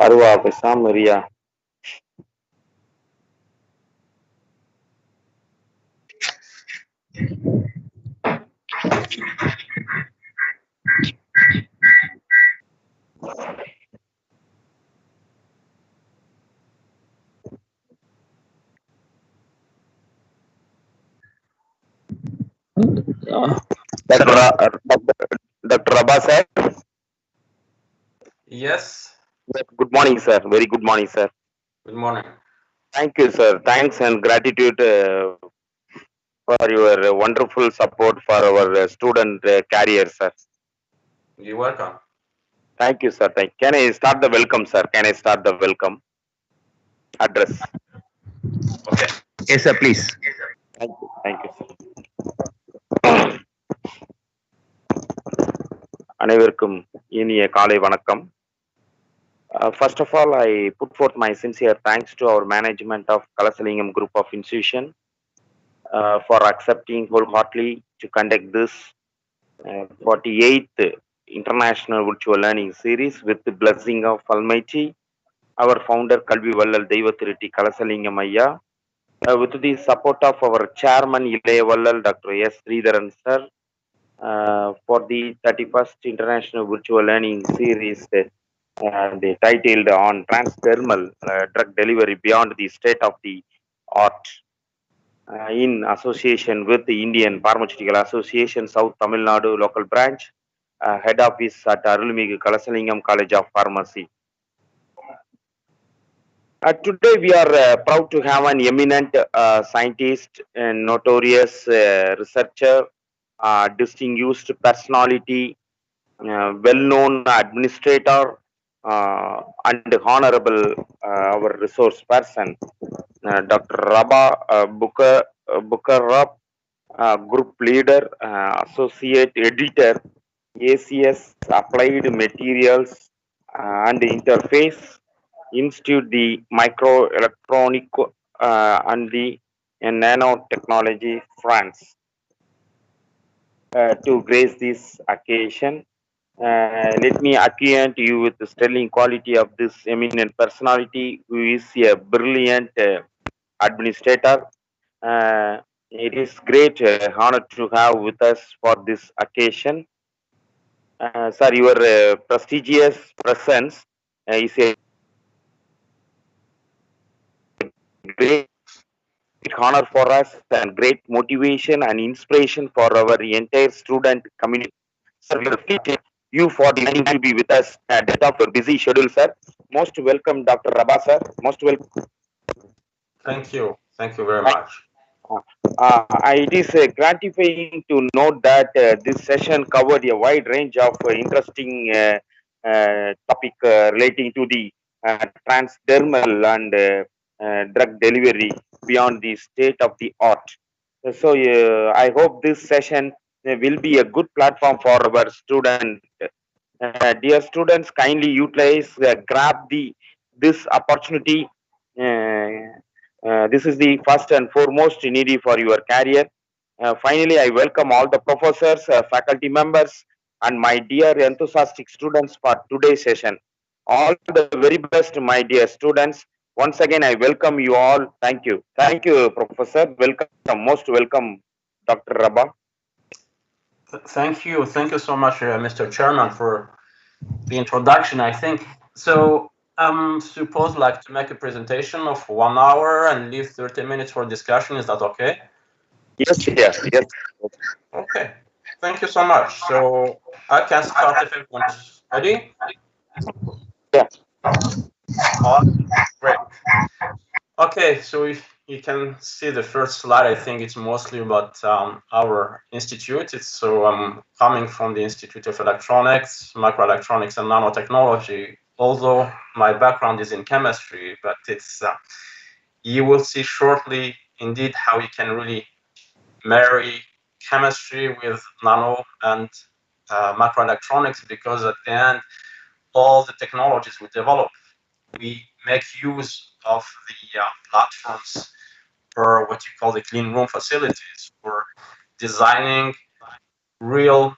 Arwa பேசாம Maria. Dr. Rabah sir. Yes. Good morning, sir. Very good morning, sir. Good morning. Thank you, sir. Thanks and gratitude for your wonderful support for our student career, sir. You're welcome. Thank you, sir. Can I start the welcome, sir? Can I start the welcome address? Okay. Yes, sir, please. Thank you. Thank you, sir. அனைவருக்கும் இனிய காலை வணக்கம். First of all, I put forth my sincere thanks to our management of Kalasalingam Group of Institution for accepting wholeheartedly to conduct this 48th International Virtual Learning Series with the blessing of Almighty, our founder Kalvi Vallal Deivathiriti Kalasalingam Ayya, with the support of our chairman Ilaya Vallal Dr. S. Sridharan sir, for the 31st International Virtual Learning Series. They titled on Transdermal Drug Delivery Beyond the State of the Art, in association with the Indian Pharmaceutical Association South Tamil Nadu local branch, head office at Arulmigu Kalasalingam College of Pharmacy. Today we are proud to have an eminent scientist and notorious researcher, distinguished personality, well-known administrator, and honorable our resource person, Dr. Rabah Boukherroub, group leader, associate editor, ACS Applied Materials and Interface Institute, the Microélectronique and the Nanotechnologie, France, to grace this occasion. Let me acquaint you with the sterling quality of this eminent personality, who is a brilliant administrator. It is great honor to have with us for this occasion. Sir, your prestigious presence is a great honor for us and great motivation and inspiration for our entire student community. Sir, we appreciate you for deciding to be with us at the top of your busy schedule, sir. Most welcome, Dr. Rabah, sir. Most welcome. Thank you. Thank you very much. It is gratifying to note that this session covered a wide range of interesting topic relating to the transdermal and drug delivery beyond the state of the art. So I hope this session will be a good platform for our student. Dear students, kindly utilize, grab this opportunity. This is the first and foremost needy for your career. Finally, I welcome all the professors, faculty members, and my dear enthusiastic students for today's session. All the very best, my dear students. Once again, I welcome you all. Thank you. Thank you, Professor. Welcome. Most welcome, Dr. Rabah. Thank you. Thank you so much, Mr. Chairman, for the introduction. I think so. I'm supposed like to make a presentation of 1 hour and leave 30 minutes for discussion. Is that okay? Yes, yes, yes. Okay. Thank you so much. So I can start if everyone's ready. Yeah. Oh, great. Okay, so if you can see the first slide, I think it's mostly about our institute. It's so coming from the Institute of Electronics, Microelectronics, and Nanotechnology. Although my background is in chemistry, but it's you will see shortly indeed how you can really marry chemistry with nano and microelectronics, because at the end, all the technologies we develop, we make use of the platforms for what you call the clean room facilities, for designing real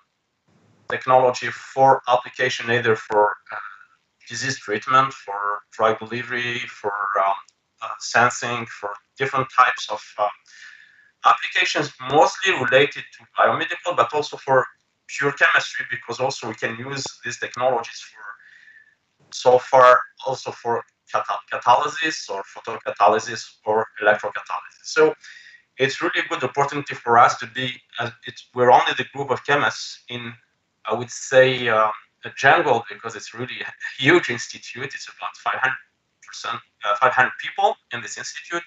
technology for application, either for disease treatment, for drug delivery, for sensing, for different types of applications, mostly related to biomedical, but also for pure chemistry, because also we can use these technologies for so far also for catalysis or photocatalysis or electrocatalysis. So it's really a good opportunity for us to be, we're only the group of chemists in, I would say, a jungle, because it's really a huge institute. It's about 500 people in this institute,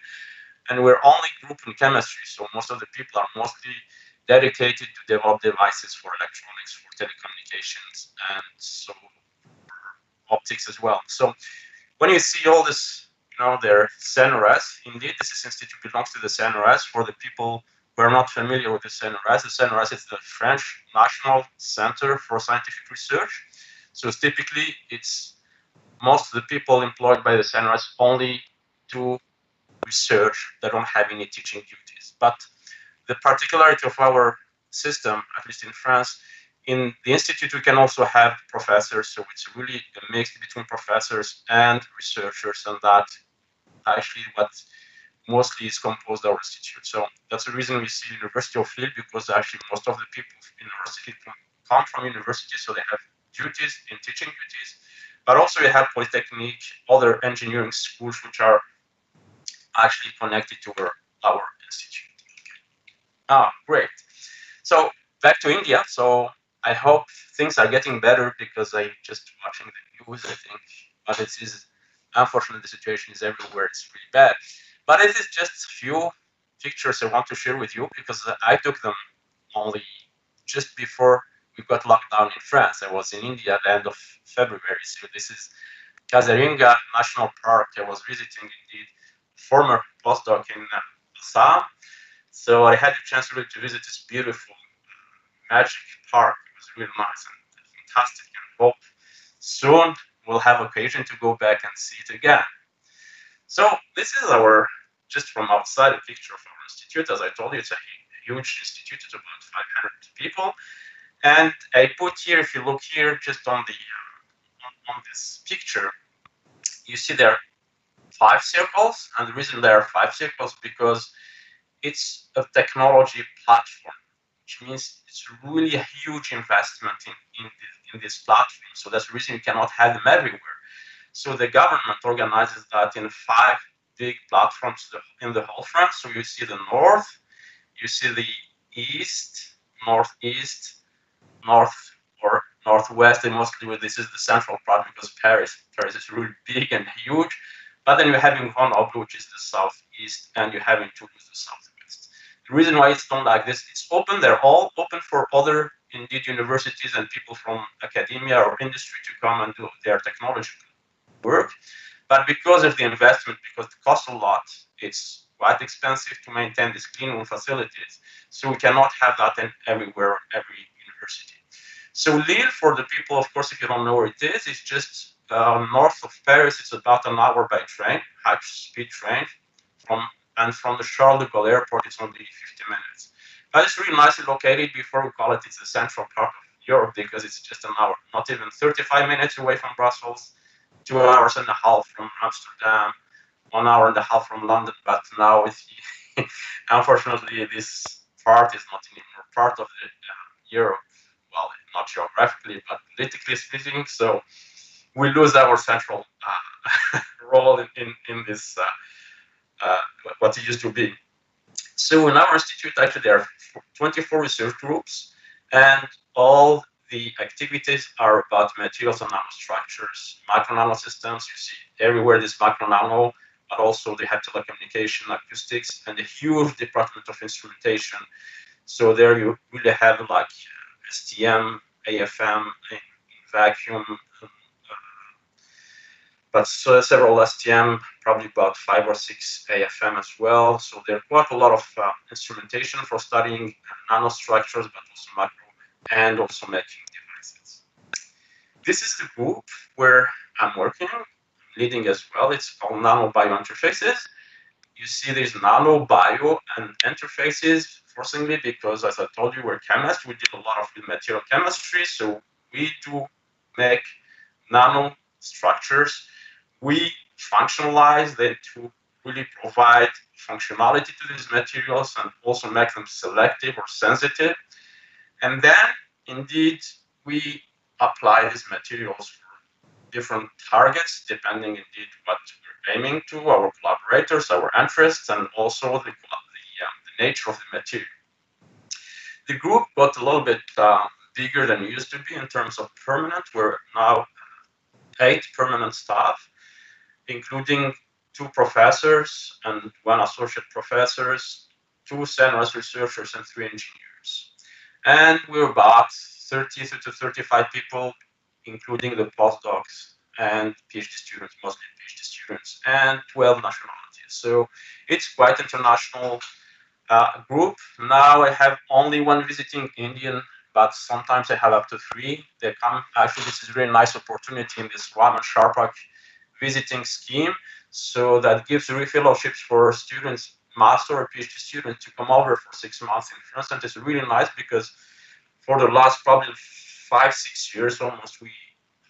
and we're only group in chemistry. So most of the people are mostly dedicated to develop devices for electronics, for telecommunications, and so optics as well. So when you see all this, their CNRS, indeed, this institute belongs to the CNRS. For the people who are not familiar with the CNRS is the French National Center for Scientific Research. So typically, it's most of the people employed by the CNRS only do research. They don't have any teaching duties. But the particularity of our system, at least in France, in the institute, we can also have professors. So it's really a mix between professors and researchers, and that actually what mostly is composed our institute. So that's the reason we see University of Lille, because actually most of the people in university come from university, so they have duties in teaching duties. But also we have Polytechnique, other engineering schools which are actually connected to our institute. Great. So back to India. So I hope things are getting better, because I just watching the news, I think, but it is unfortunately the situation is everywhere. It's really bad. But it is just a few pictures I want to share with you, because I took them only just before we got locked down in France. I was in India at the end of February. So this is Kaziranga National Park. I was visiting indeed former postdoc in Assam. So I had the chance really to visit this beautiful magic park. It was really nice and fantastic, and hope soon we'll have occasion to go back and see it again. So this is our, just from outside, a picture of our institute. As I told you, it's a huge institute. It's about 500 people. And I put here, if you look here, just on the on this picture, you see there are 5 circles. And the reason there are 5 circles, because it's a technology platform, which means it's really a huge investment in this platform. So that's the reason you cannot have them everywhere. So the government organizes that in 5 big platforms in the whole France. So you see the north, you see the east, northeast, north or northwest, and mostly this is the central part, because Paris is really big and huge. But then you're having Grenoble, which is the southeast, and you're having Toulouse, the southwest. The reason why it's done like this, it's open. They're all open for other, indeed, universities and people from academia or industry to come and do their technological work. But because of the investment, because it costs a lot, it's quite expensive to maintain these clean room facilities. So we cannot have that everywhere, every university. So Lille, for the people, of course, if you don't know where it is, it's just north of Paris. It's about an hour by train, high-speed train. From the Charles de Gaulle airport, it's only 50 minutes. But it's really nicely located. Before we call it, it's the central part of Europe, because it's just an hour, not even 35 minutes away from Brussels, 2 hours and a half from Amsterdam, 1 hour and a half from London. But now, unfortunately, this part is not anymore part of Europe. Well, not geographically, but politically speaking. So we lose our central role in this, what it used to be. So in our institute, actually, there are 24 research groups, and all the activities are about materials and nanostructures, micro nanosystems. You see everywhere this micro nano, but also they have telecommunication, acoustics, and a huge department of instrumentation. So there you really have like STM, AFM, vacuum, but several STM, probably about 5 or 6 AFM as well. So there are quite a lot of instrumentation for studying nanostructures, but also macro, and also making devices. This is the group where I'm working, leading as well. It's called Nano Bio Interfaces. You see these nano bio and interfaces, forcingly, because as I told you, we're chemists. We did a lot of material chemistry, so we do make nano structures. We functionalize them to really provide functionality to these materials and also make them selective or sensitive. And then, indeed, we apply these materials for different targets, depending indeed what we're aiming to, our collaborators, our interests, and also the nature of the material. The group got a little bit bigger than it used to be in terms of permanent. We're now 8 permanent staff, including 2 professors and 1 associate professors, 2 senior researchers, and 3 engineers. And we're about 30 to 35 people, including the postdocs and PhD students, mostly PhD students, and 12 nationalities. So it's quite international group. Now I have only 1 visiting Indian, but sometimes I have up to 3. They come. Actually, this is a really nice opportunity in this Raman Sharpak visiting scheme. So that gives fellowships for students, master or PhD students, to come over for 6 months in France. And it's really nice because for the last probably 5-6 years almost, we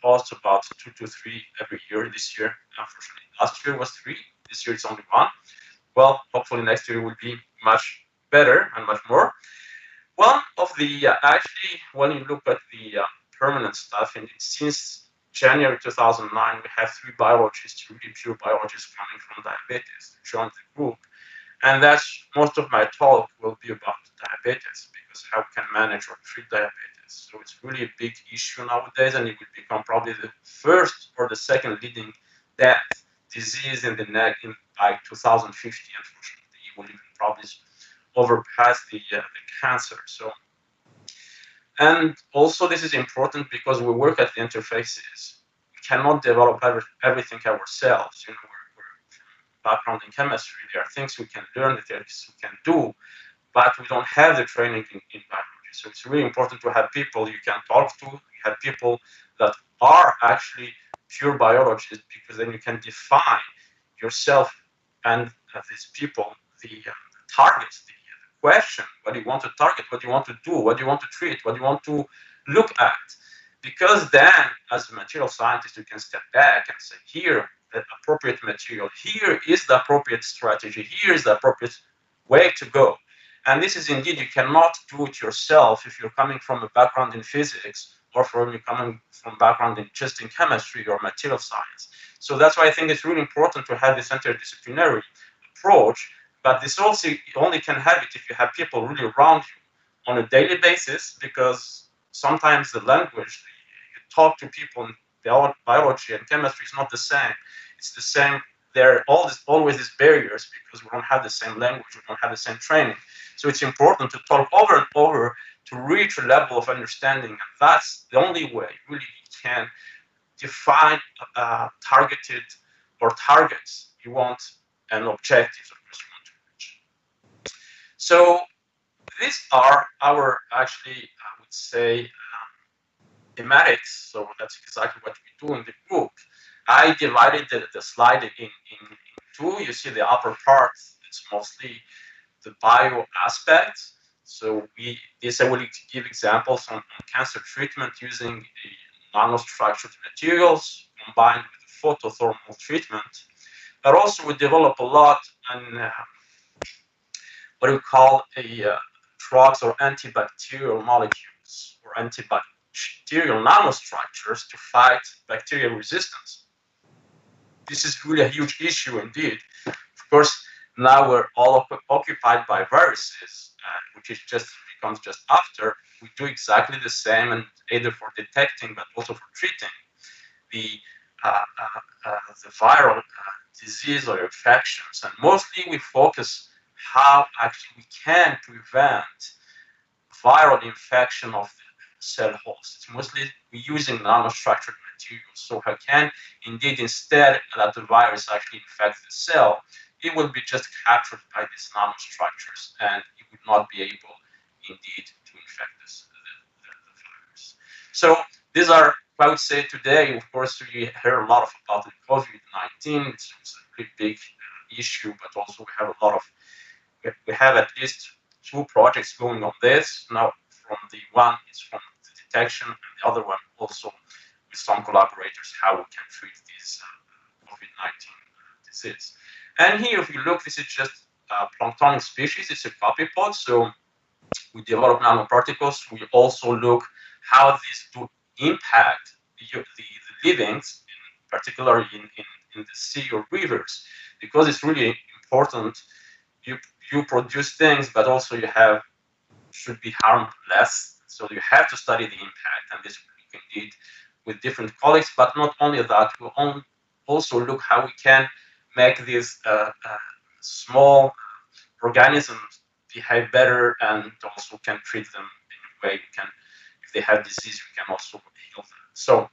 host about 2 to 3 every year. This year, unfortunately, last year was 3. This year it's only 1. Well, hopefully next year will be much better and much more. One of the, actually, when you look at the permanent stuff, and since January 2009, we have 3 biologists, really pure biologists coming from diabetes, joined the group. And that's most of my talk will be about diabetes, because how we can manage or treat diabetes. So it's really a big issue nowadays, and it will become probably the first or the second leading death disease in the neck by 2050. Unfortunately, it will even probably overpass the cancer. So, and also this is important because we work at the interfaces. We cannot develop everything ourselves. You know, we're from background in chemistry. There are things we can learn, there are things we can do, but we don't have the training in biology. So it's really important to have people you can talk to. You have people that are actually pure biologists, because then you can define yourself and these people the targets, the question, what do you want to target, what do you want to do, what do you want to treat, what do you want to look at. Because then, as a material scientist, you can step back and say, here, the appropriate material, here is the appropriate strategy, here is the appropriate way to go. And this is indeed, you cannot do it yourself if you're coming from a background in physics, or from you coming from background in just in chemistry or material science. So that's why I think it's really important to have this interdisciplinary approach. But this also, you only can have it if you have people really around you on a daily basis, because sometimes the language, you talk to people in biology and chemistry is not the same. It's the same. There are always these barriers because we don't have the same language, we don't have the same training. So it's important to talk over and over to reach a level of understanding. And that's the only way really you can define targeted or targets you want and objectives, of course, you want to reach. So these are our, actually, I would say, thematics. So that's exactly what we do in the group. I divided the slide in 2. You see the upper part, it's mostly the bio aspects. So I will give examples on cancer treatment using nanostructured materials combined with photothermal treatment. But also we develop a lot on what we call drugs or antibacterial molecules or antibacterial nanostructures to fight bacterial resistance. This is really a huge issue indeed. Of course, now we're all occupied by viruses, which is becomes just after. We do exactly the same, and either for detecting but also for treating the viral disease or infections. And mostly we focus how actually we can prevent viral infection of the cell host. It's mostly we're using nanostructured materials. So I can indeed, instead that the virus actually infects the cell, it will be just captured by these nanostructures, and it would not be able indeed to infect the virus. So these are, I would say today, of course, we hear a lot about the COVID-19. It's a pretty big issue, but also we have at least 2 projects going on this. Now, from the one is from the detection, and the other one also with some collaborators how we can treat this COVID-19 disease. And here, if you look, this is just a planktonic species. It's a copypod. So we develop nanoparticles. We also look how these do impact the livings, particularly in the sea or rivers, because it's really important. You produce things, but also you should be harmed less. So you have to study the impact, and this we can do with different colleagues. But not only that, we also look how we can make these small organisms behave better, and also can treat them in a way. If they have disease, we can also heal them. So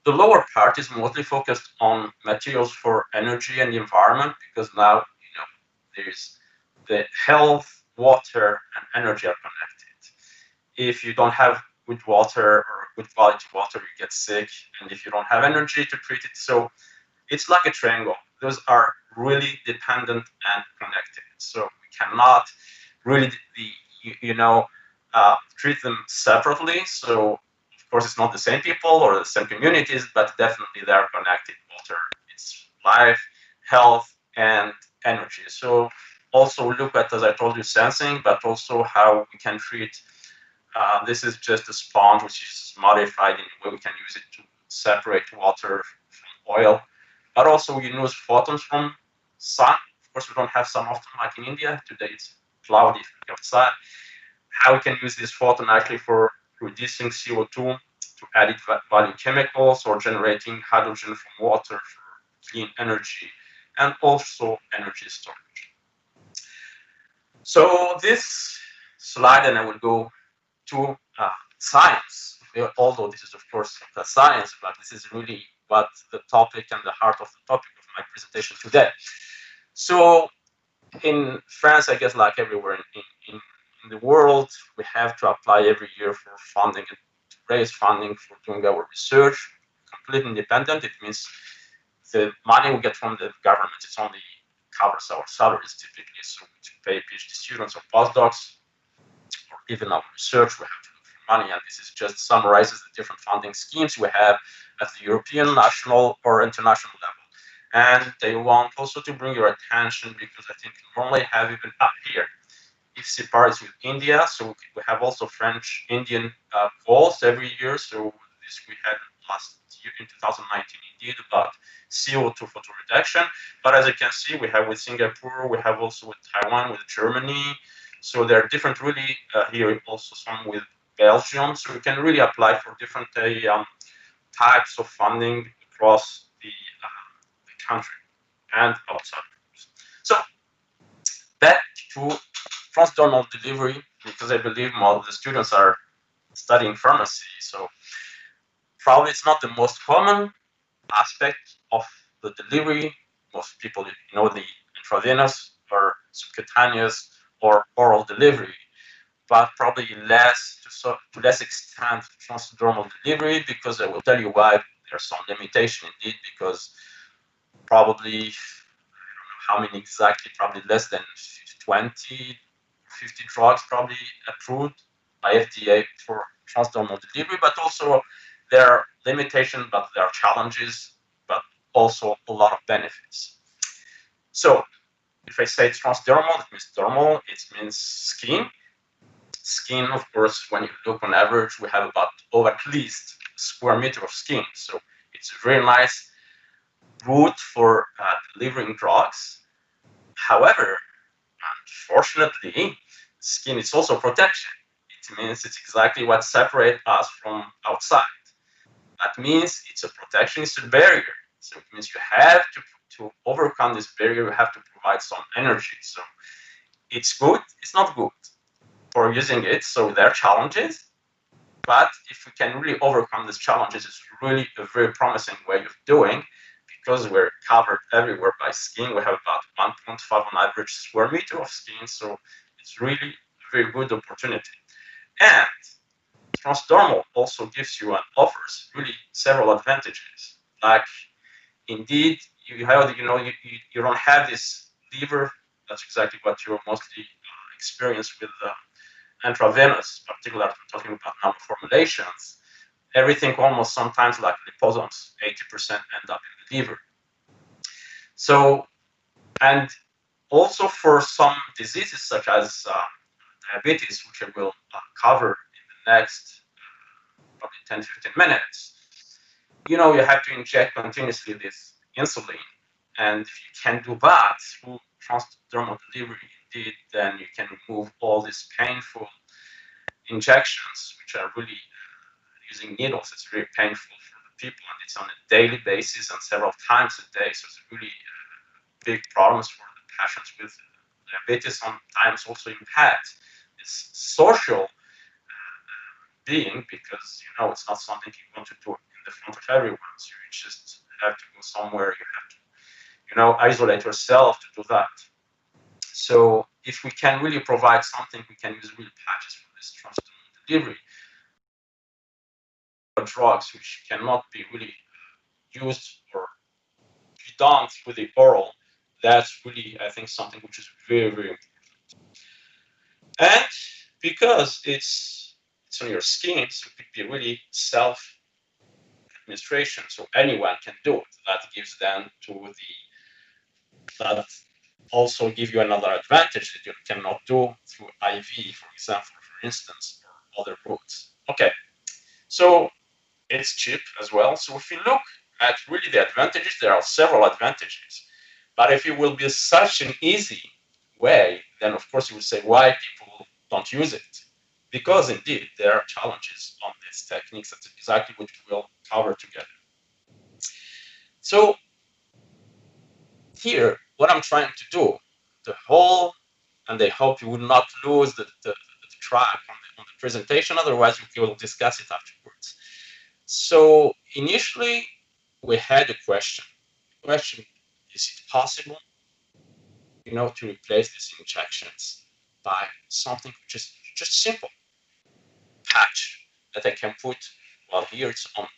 the lower part is mostly focused on materials for energy and the environment, because now there's the health, water, and energy are connected. If you don't have good water or good quality water, you get sick, and if you don't have energy to treat it, so it's like a triangle. Those are really dependent and connected. So we cannot really treat them separately. So of course, it's not the same people or the same communities, but definitely they are connected. Water, it's life, health, and energy. So also look at, as I told you, sensing, but also how we can treat. This is just a sponge which is modified in a way we can use it to separate water from oil. But also we use photons from sun. Of course, we don't have sun often like in India. Today it's cloudy outside. How we can use this photon actually for reducing CO2 to added value chemicals or generating hydrogen from water for clean energy and also energy storage. So this slide, and I will go to science, although this is of course the science, but this is really what the topic and the heart of the topic of my presentation today. So in France, I guess like everywhere in the world, we have to apply every year for funding and to raise funding for doing our research, completely independent. It means the money we get from the government, it's only covers our salaries typically. So to pay PhD students or postdocs, or even our research, we have to look for money. And this is just summarizes the different funding schemes we have at the European, national, or international level. And they want also to bring your attention, because I think normally have even up here, if CIPAR is with India, so we have also French-Indian goals every year. So this we had last year in 2019 indeed about CO2 photo reduction. But as you can see, we have with Singapore, we have also with Taiwan, with Germany. So there are different really here also some with Belgium. So we can really apply for different types of funding across the country and outside. So back to transdermal delivery, because I believe most of the students are studying pharmacy. So probably it's not the most common aspect of the delivery. Most people know the intravenous or subcutaneous or oral delivery, but probably to less extent transdermal delivery, because I will tell you why there's some limitation indeed, because probably, I don't know how many exactly, probably less than 20, 50 drugs probably approved by FDA for transdermal delivery, but also there are limitations, but there are challenges, but also a lot of benefits. So if I say transdermal, it means dermal, it means skin. Skin, of course, when you look on average, we have about at least a square meter of skin. So it's a very nice route for delivering drugs. However, unfortunately, skin is also protection. It means it's exactly what separates us from outside. That means it's a protection, it's a barrier. So it means you have to overcome this barrier, you have to provide some energy. So it's good, it's not good for using it. So there are challenges, but if we can really overcome these challenges, it's really a very promising way of doing, because we're covered everywhere by skin. We have about 1.5 on average square meter of skin. So it's really a very good opportunity. And transdermal also gives you and offers really several advantages. Like, indeed, you don't have this lever. That's exactly what you mostly experience with intravenous, particularly talking about nanoformulations. everything almost sometimes like liposomes, 80% end up in the liver. So, and also for some diseases such as diabetes, which I will cover in the next probably 10-15 minutes, you know, you have to inject continuously this insulin. And if you can do that through transdermal delivery, indeed, then you can remove all these painful injections, which are really using needles. It's very painful for the people, and it's on a daily basis and several times a day. So it's really big problems for the patients with diabetes. Sometimes also impact this social being, because you know it's not something you want to do in the front of everyone. So you just have to go somewhere. You have to, you know, isolate yourself to do that. So if we can really provide something, we can use real patches for this transdermal delivery. Drugs which cannot be really used or be done through the oral, that's really, I think, something which is very, very important. And because it's on your skin, so it could be really self-administration, so anyone can do it. That gives them to that also give you another advantage that you cannot do through IV, for example, for instance, or other routes. Okay, so it's cheap as well. So if you look at really the advantages, there are several advantages. But if it will be such an easy way, then of course you will say why people don't use it. Because indeed there are challenges on these techniques. That's exactly what we will cover together. So here, what I'm trying to do, the whole, and I hope you will not lose the track on the presentation, otherwise we will discuss it afterwards. So initially, we had a question. Is it possible, you know, to replace these injections by something which is just simple patch that I can put, well, here it's on my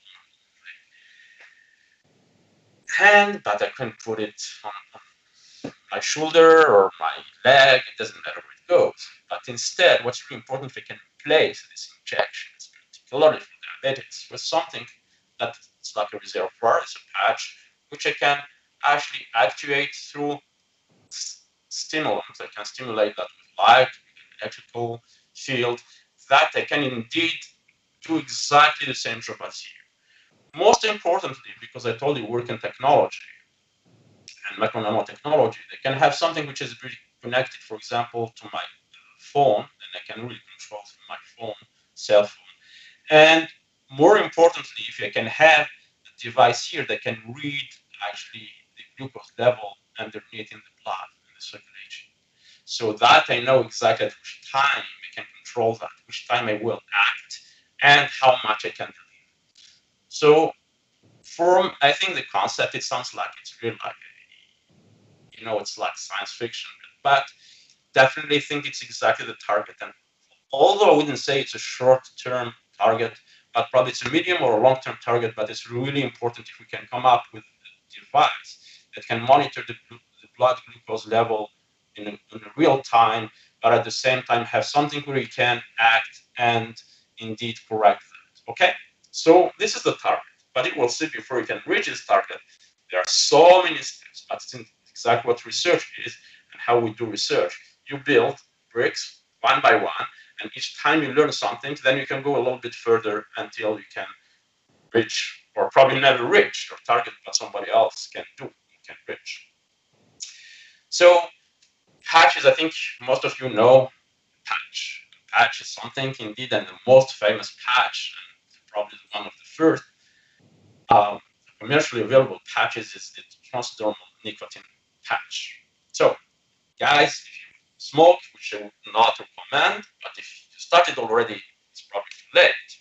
hand, but I can put it on my shoulder or my leg. It doesn't matter where it goes. But instead, what's really important, we can replace these injections, particularly for diabetes, with something that's like a reservoir. It's a patch which I can actually actuate through stimulants. I can stimulate that with light, electrical field, that I can indeed do exactly the same job as here. Most importantly, because I told you work in technology and micro nanotechnology, they can have something which is really connected, for example, to my phone, and I can really control through my phone, cell phone. And more importantly, if I can have a device here that can read actually the glucose level underneath in the blood, in the circulation. So that I know exactly at which time I can control that, which time I will act, and how much I can deliver. So I think the concept, it sounds like it's really like, you know, it's like science fiction, but definitely think it's exactly the target. And although I wouldn't say it's a short-term target, but probably it's a medium or a long-term target, but it's really important if we can come up with a device that can monitor the blood glucose level in real time, but at the same time have something where you can act and indeed correct that. Okay, so this is the target, but it will see before you can reach this target, there are so many steps, but it's exactly what research is and how we do research. You build bricks one by one, and each time you learn something, then you can go a little bit further until you can reach, or probably never reach, your target, but somebody else can do, can reach. So patches, I think most of you know patch. Patch is something indeed, and the most famous patch, and probably one of the first commercially available patches, is the Transdermal nicotine patch. So, guys, if you smoke, which I would not recommend, but if you started already, it's probably too late.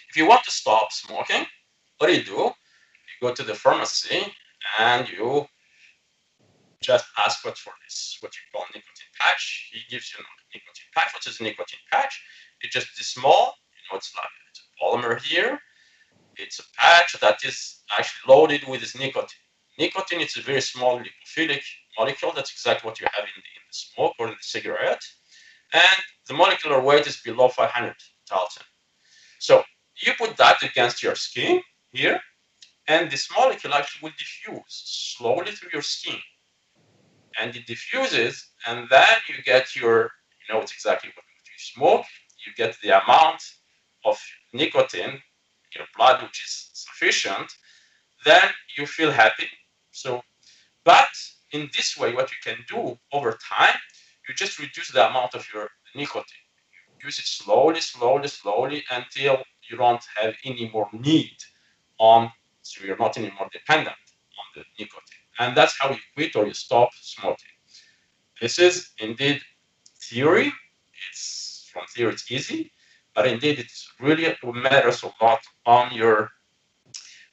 If you want to stop smoking, what do? You go to the pharmacy and you just ask what for this, what you call nicotine patch. He gives you a nicotine patch. What is a nicotine patch? It's just this small, you know, it's like it's a polymer here. It's a patch that is actually loaded with this nicotine. Nicotine is a very small lipophilic molecule. That's exactly what you have in the smoke or in the cigarette. And the molecular weight is below 500 Dalton. So put that against your skin here, and this molecule actually will diffuse slowly through your skin. And it diffuses, and then you get your, you know, it's exactly what you smoke. You get the amount of nicotine in your blood, which is sufficient. Then you feel happy. So, but in this way, what you can do over time, you just reduce the amount of your nicotine. You use it slowly, slowly, slowly until you don't have any more need on, so you're not any more dependent on the nicotine. And that's how you quit or you stop smoking. This is indeed theory. It's from theory, it's easy, but indeed it really matters a lot on your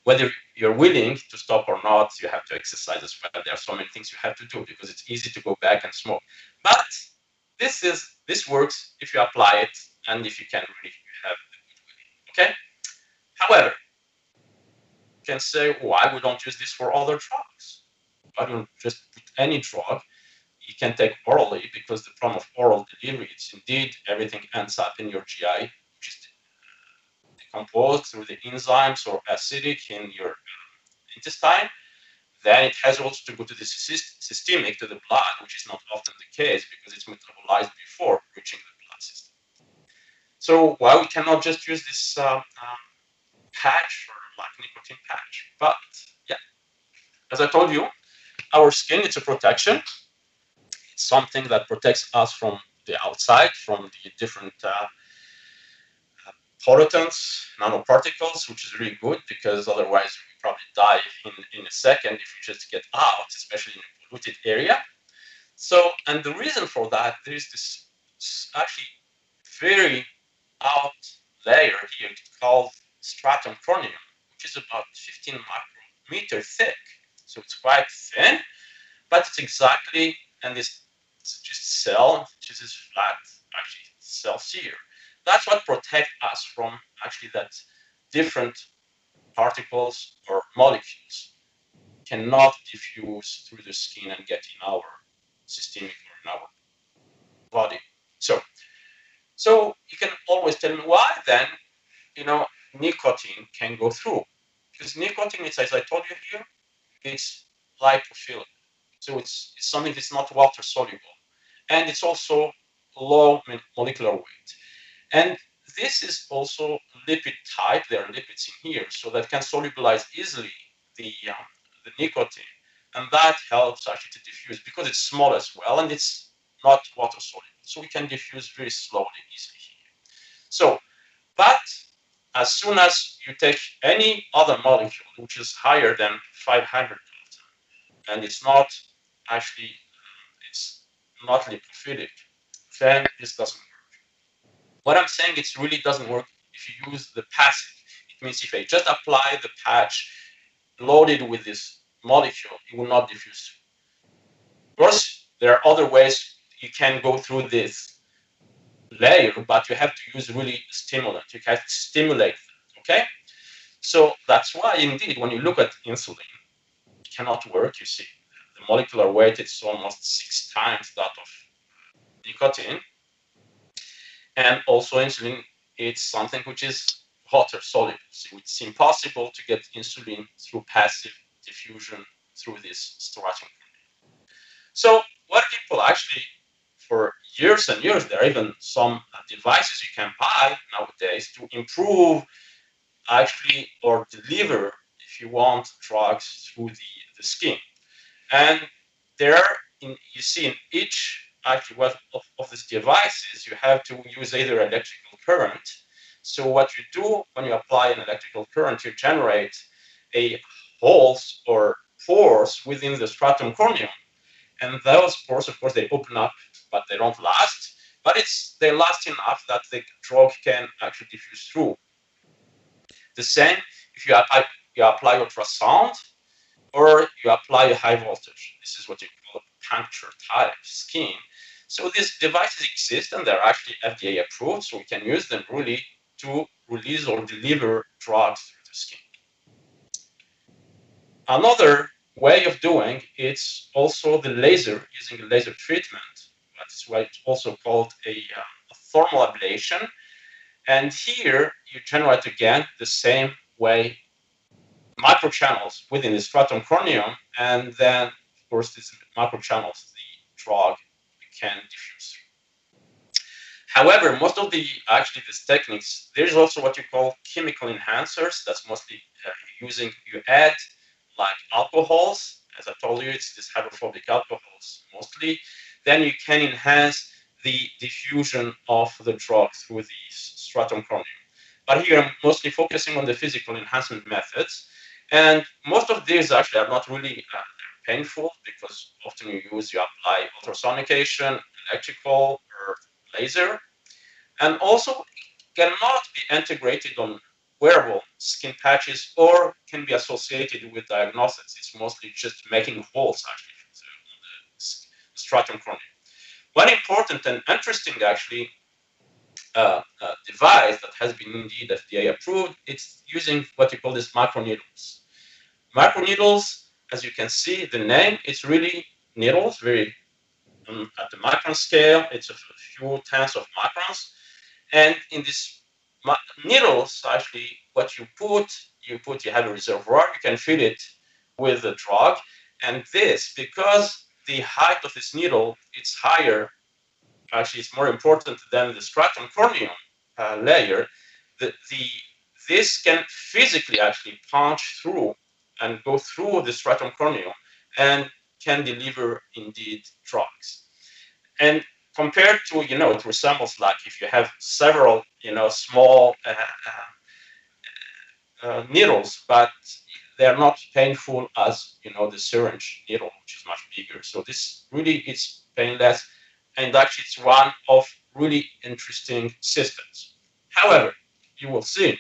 whether you're willing to stop or not. You have to exercise as well. There are so many things you have to do because it's easy to go back and smoke. But this works if you apply it and if you can really have a good way. Okay. However, you can say, why we don't use this for other drugs? Why don't just put any drug? You can take orally because the problem of oral delivery is indeed everything ends up in your GI, which is decomposed through the enzymes or acidic in your intestine. Then it has also to go to the systemic, to the blood, which is not often the case because it's metabolized before reaching the blood system. So why we cannot just use this patch or like nicotine patch? But yeah, as I told you, our skin, it's a protection. It's something that protects us from the outside, from the different pollutants, nanoparticles, which is really good because otherwise we probably die in a second if we just get out, especially in a polluted area. So, and the reason for that, there is this actually very out layer here called stratum corneum, which is about 15 micrometer thick. So it's quite thin, but it's exactly, and it's just cell, which is flat, actually cells here. That's what protects us from actually that different particles or molecules cannot diffuse through the skin and get in our systemic or in our body. So you can always tell me why then, you know, nicotine can go through. Because nicotine is, as I told you here, it's lipophilic. So it's something that's not water soluble. And it's also low molecular weight. And this is also lipid type. There are lipids in here, so that can solubilize easily the nicotine. And that helps actually to diffuse because it's small as well and it's not water soluble. So we can diffuse very slowly, easily here. So, but as soon as you take any other molecule which is higher than 500 and it's not actually, it's not lipophilic, then this doesn't work. What I'm saying, it really doesn't work if you use the passive. It means if I just apply the patch loaded with this molecule, it will not diffuse. Of course, there are other ways you can go through this layer, but you have to use really stimulant. You have to stimulate them, okay? So that's why, indeed, when you look at insulin, it cannot work. You see, the molecular weight is almost 6 times that of nicotine. And also insulin, it's something which is water soluble. So it's impossible to get insulin through passive diffusion through this stratum. So what people actually, for years and years, there are even some devices you can buy nowadays to improve actually or deliver, if you want, drugs through the skin. And there, you see in each actually of these devices, you have to use either electrical current. So what you do when you apply an electrical current, you generate a holes or pores within the stratum corneum. And those pores, of course, they open up, but they don't last. But they last enough that the drug can actually diffuse through. The same if you apply ultrasound or you apply a high voltage. This is what you call a puncture type skin. So these devices exist and they're actually FDA approved, so we can use them really to release or deliver drugs through the skin. Another way of doing it's also the laser, using a laser treatment. That's why it's also called a thermal ablation. And here you generate again the same way microchannels within the stratum corneum, and then of course these microchannels the drug can diffuse through. However, most of the actually these techniques, there's also what you call chemical enhancers. That's mostly using, you add like alcohols, as I told you, it's these hydrophobic alcohols mostly. Then you can enhance the diffusion of the drug through the stratum corneum. But here I'm mostly focusing on the physical enhancement methods. And most of these actually are not really painful, because often you apply ultrasonication, electrical, or laser. And also cannot be integrated on wearable skin patches or can be associated with diagnosis. It's mostly just making holes actually on the stratum corneum. One important and interesting actually device that has been indeed FDA approved, it's using what you call these microneedles. Microneedles, as you can see, the name, it's really needles, very at the micron scale, it's a few tenths of microns. And in these needles, actually, what you have a reservoir, you can fill it with the drug. And this, because the height of this needle, it's higher, actually it's more important than the stratum corneum layer, this can physically actually punch through and go through the stratum corneum and can deliver indeed drugs. And compared to, it resembles like if you have several, small needles, but they're not painful as, the syringe needle, which is much bigger. So this really is painless, and actually it's one of really interesting systems. However, you will see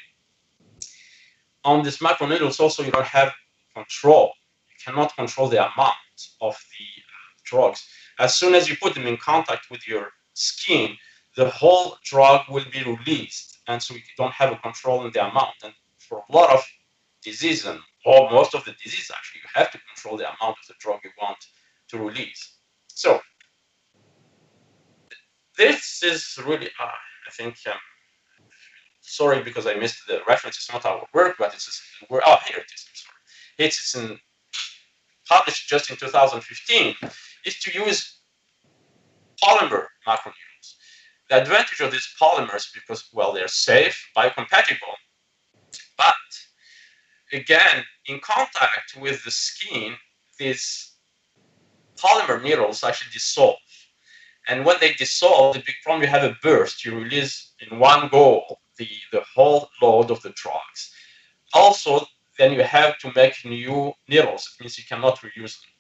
on these microneedles also you don't have control. You cannot control the amount of the drugs. As soon as you put them in contact with your skin, the whole drug will be released, and so you don't have a control in the amount. And for a lot of disease, and or most of the disease actually, you have to control the amount of the drug you want to release. So this is really, I think, sorry because I missed the reference. It's not our work, but it's here it is. I'm sorry. It's published just in 2015. Is to use polymer macroneedles. The advantage of these polymers, because, well, they're safe, biocompatible, but again, in contact with the skin, these polymer needles actually dissolve. And when they dissolve, the big problem, you have a burst. You release in one go the whole load of the drugs. Also, then you have to make new needles. It means you cannot reuse them.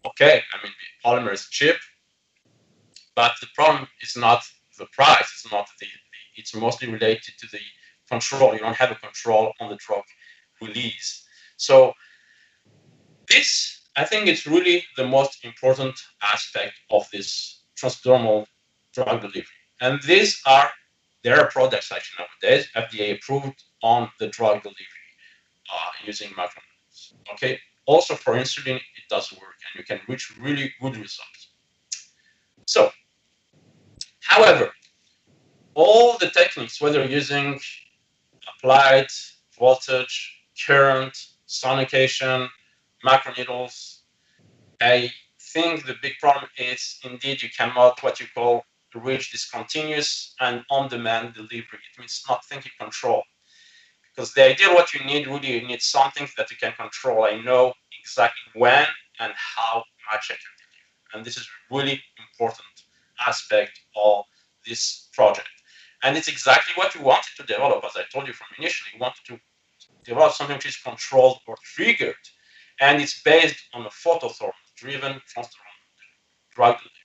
Okay, I mean, the polymer is cheap, but the problem is not the price. It's not it's mostly related to the control. You don't have a control on the drug release. So this, I think, it's really the most important aspect of this transdermal drug delivery. And there are products actually nowadays FDA approved on the drug delivery using microneedles. Okay. Also for insulin, it does work, and you can reach really good results. So, however, all the techniques, whether using applied voltage, current, sonication, macroneedles, I think the big problem is indeed you cannot what you call reach this continuous and on-demand delivery. It means not thinking control. Because the idea what you need, really, you need something that you can control. I know exactly when and how much I can deliver. And this is really important aspect of this project. And it's exactly what we wanted to develop, as I told you from initially. We wanted to develop something which is controlled or triggered. And it's based on a photothermal-driven transdermal drug delivery.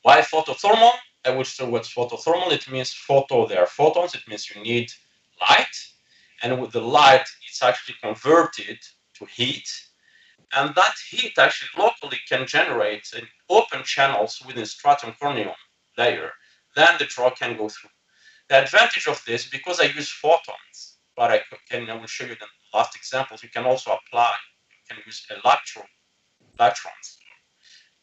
Why photothermal? I will show what's photothermal. It means photo, there are photons. It means you need light. And with the light, it's actually converted to heat. And that heat actually locally can generate open channels within stratum corneum layer. Then the drug can go through. The advantage of this, because I use photons, but I will show you the last examples, you can also apply, you can use electrons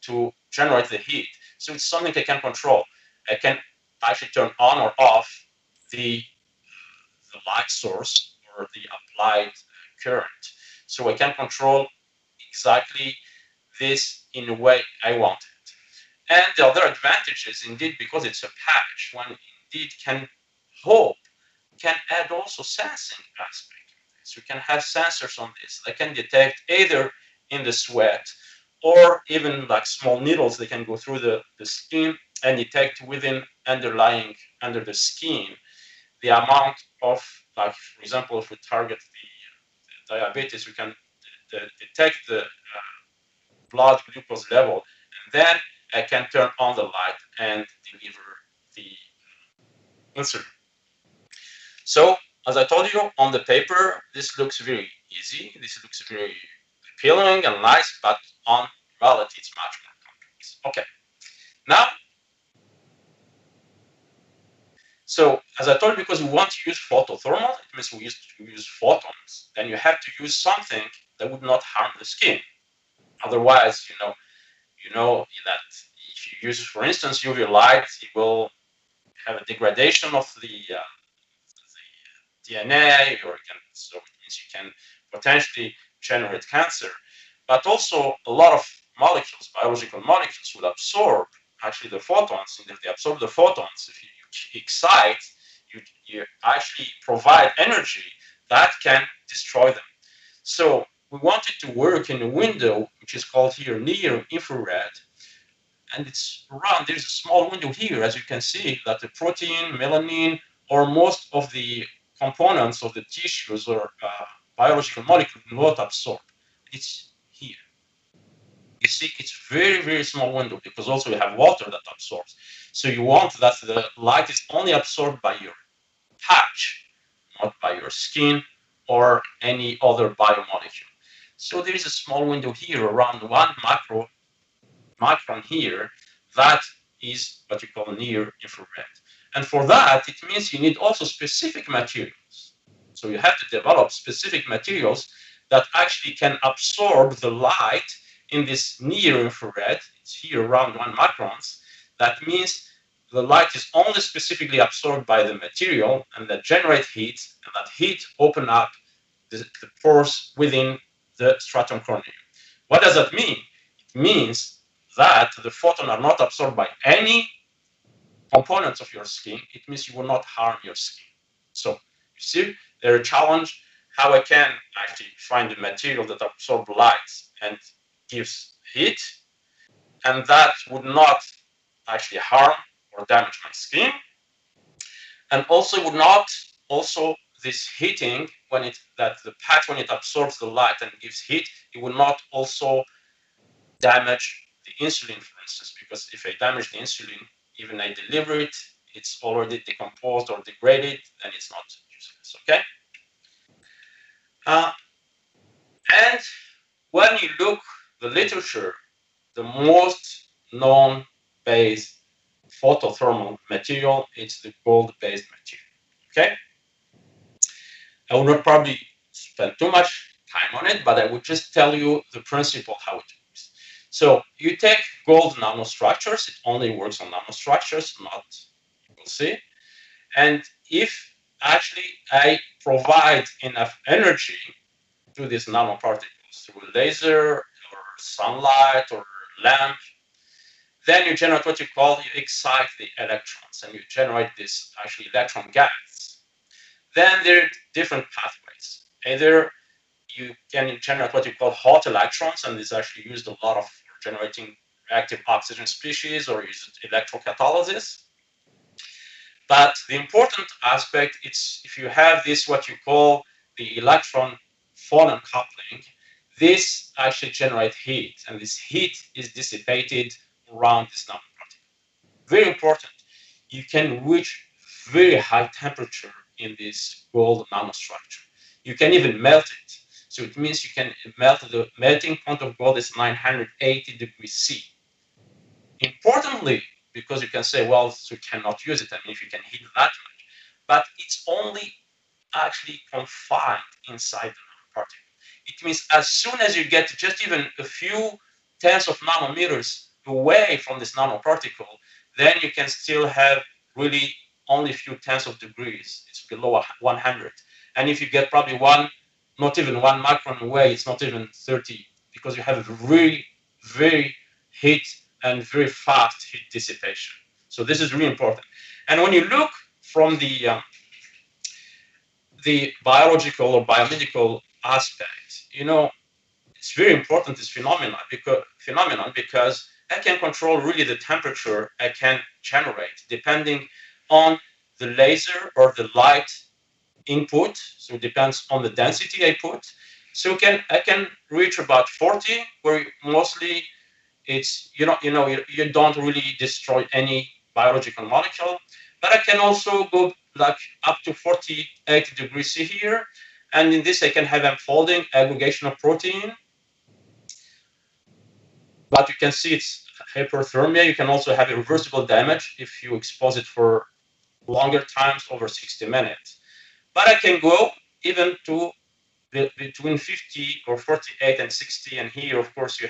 to generate the heat. So it's something I can control. I can actually turn on or off the light source or the applied current. So I can control exactly this in the way I want it. And the other advantage is indeed because it's a patch, one indeed can add also sensing aspect. So you can have sensors on this. They can detect either in the sweat or even like small needles, they can go through the skin and detect within under the skin the amount of, like, for example, if we target the diabetes, we can detect the blood glucose level, and then I can turn on the light and deliver the insulin. So, as I told you, on the paper, this looks very easy. This looks very appealing and nice, but on reality, it's much more complex. Okay, now, so as I told you, because we want to use photothermal, it means we use photons. Then you have to use something that would not harm the skin. Otherwise, you know that if you use, for instance, UV light, it will have a degradation of the DNA, so it means you can potentially generate cancer. But also, a lot of molecules, biological molecules, will absorb actually the photons. And if they absorb the photons, if you excite, you actually provide energy that can destroy them. So we want it to work in a window, which is called here near infrared. And it's around, there's a small window here, as you can see, that the protein, melanin, or most of the components of the tissues or biological molecule will not absorb. It's here. You see, it's very, very small window because also you have water that absorbs. So you want that the light is only absorbed by your patch, not by your skin or any other biomolecule. So there is a small window here around 1 micron here, that is what you call near infrared. And for that, it means you need also specific materials. So you have to develop specific materials that actually can absorb the light in this near infrared. It's here around 1 microns. That means the light is only specifically absorbed by the material and that generate heat, and that heat open up the pores within the stratum corneum. What does that mean? It means that the photons are not absorbed by any components of your skin. It means you will not harm your skin. So you see, there's a challenge how I can actually find a material that absorbs light and gives heat, and that would not actually harm or damage my skin, and also would not also this heating when the patch, when it absorbs the light and gives heat, it will not also damage the insulin, for instance, because if I damage the insulin, even I deliver it, it's already decomposed or degraded, then it's not useless. Okay. And when you look the literature, the most known based photothermal material, it's the gold-based material. Okay. I will not probably spend too much time on it, but I would just tell you the principle how it works. So you take gold nanostructures, it only works on nanostructures, not, you will see. And if actually I provide enough energy to these nanoparticles through a laser or sunlight or lamp, then you generate what you excite the electrons, and you generate this actually electron gas. Then there are different pathways. Either you can generate what you call hot electrons, and this is actually used a lot of generating reactive oxygen species or use electrocatalysis. But the important aspect is if you have this, what you call the electron phonon coupling, this actually generates heat, and this heat is dissipated around this nanoparticle. Very important. You can reach very high temperature in this gold nanostructure. You can even melt it. So it means you can melt, the melting point of gold is 980 degrees C. Importantly, because you can say, well, so you cannot use it, I mean, if you can heat that much, but it's only actually confined inside the nanoparticle. It means as soon as you get just even a few tens of nanometers away from this nanoparticle, then you can still have really only a few tenths of degrees. It's below 100. And if you get probably one, not even 1 micron away, it's not even 30, because you have a really, very heat and very fast heat dissipation. So this is really important. And when you look from the biological or biomedical aspect, you know, it's very important, this phenomenon because I can control really the temperature I can generate depending on the laser or the light input. So it depends on the density I put. So I can reach about 40, where mostly it's you don't really destroy any biological molecule, but I can also go like up to 48 degrees C here, and in this I can have unfolding aggregation of protein. But you can see it's hyperthermia. You can also have irreversible damage if you expose it for longer times, over 60 minutes. But I can go even to between 50 or 48 and 60, and here of course you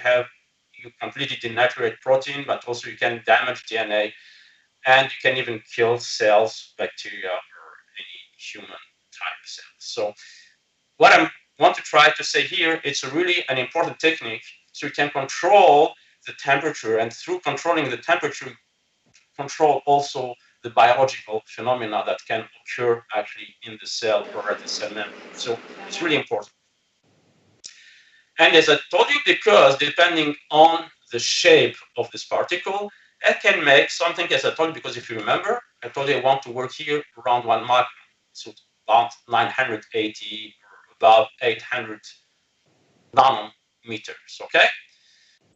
completely denaturate protein, but also you can damage DNA, and you can even kill cells, bacteria, or any human type cells. So what I want to try to say here, it's really an important technique, so you can control the temperature, and through controlling the temperature, control also the biological phenomena that can occur actually in the cell or at the cell membrane. So it's really important. And as I told you, because depending on the shape of this particle, I can make something, as I told you, because if you remember, I told you I want to work here around 1 micron, so about 980 or about 800 nanometers, okay?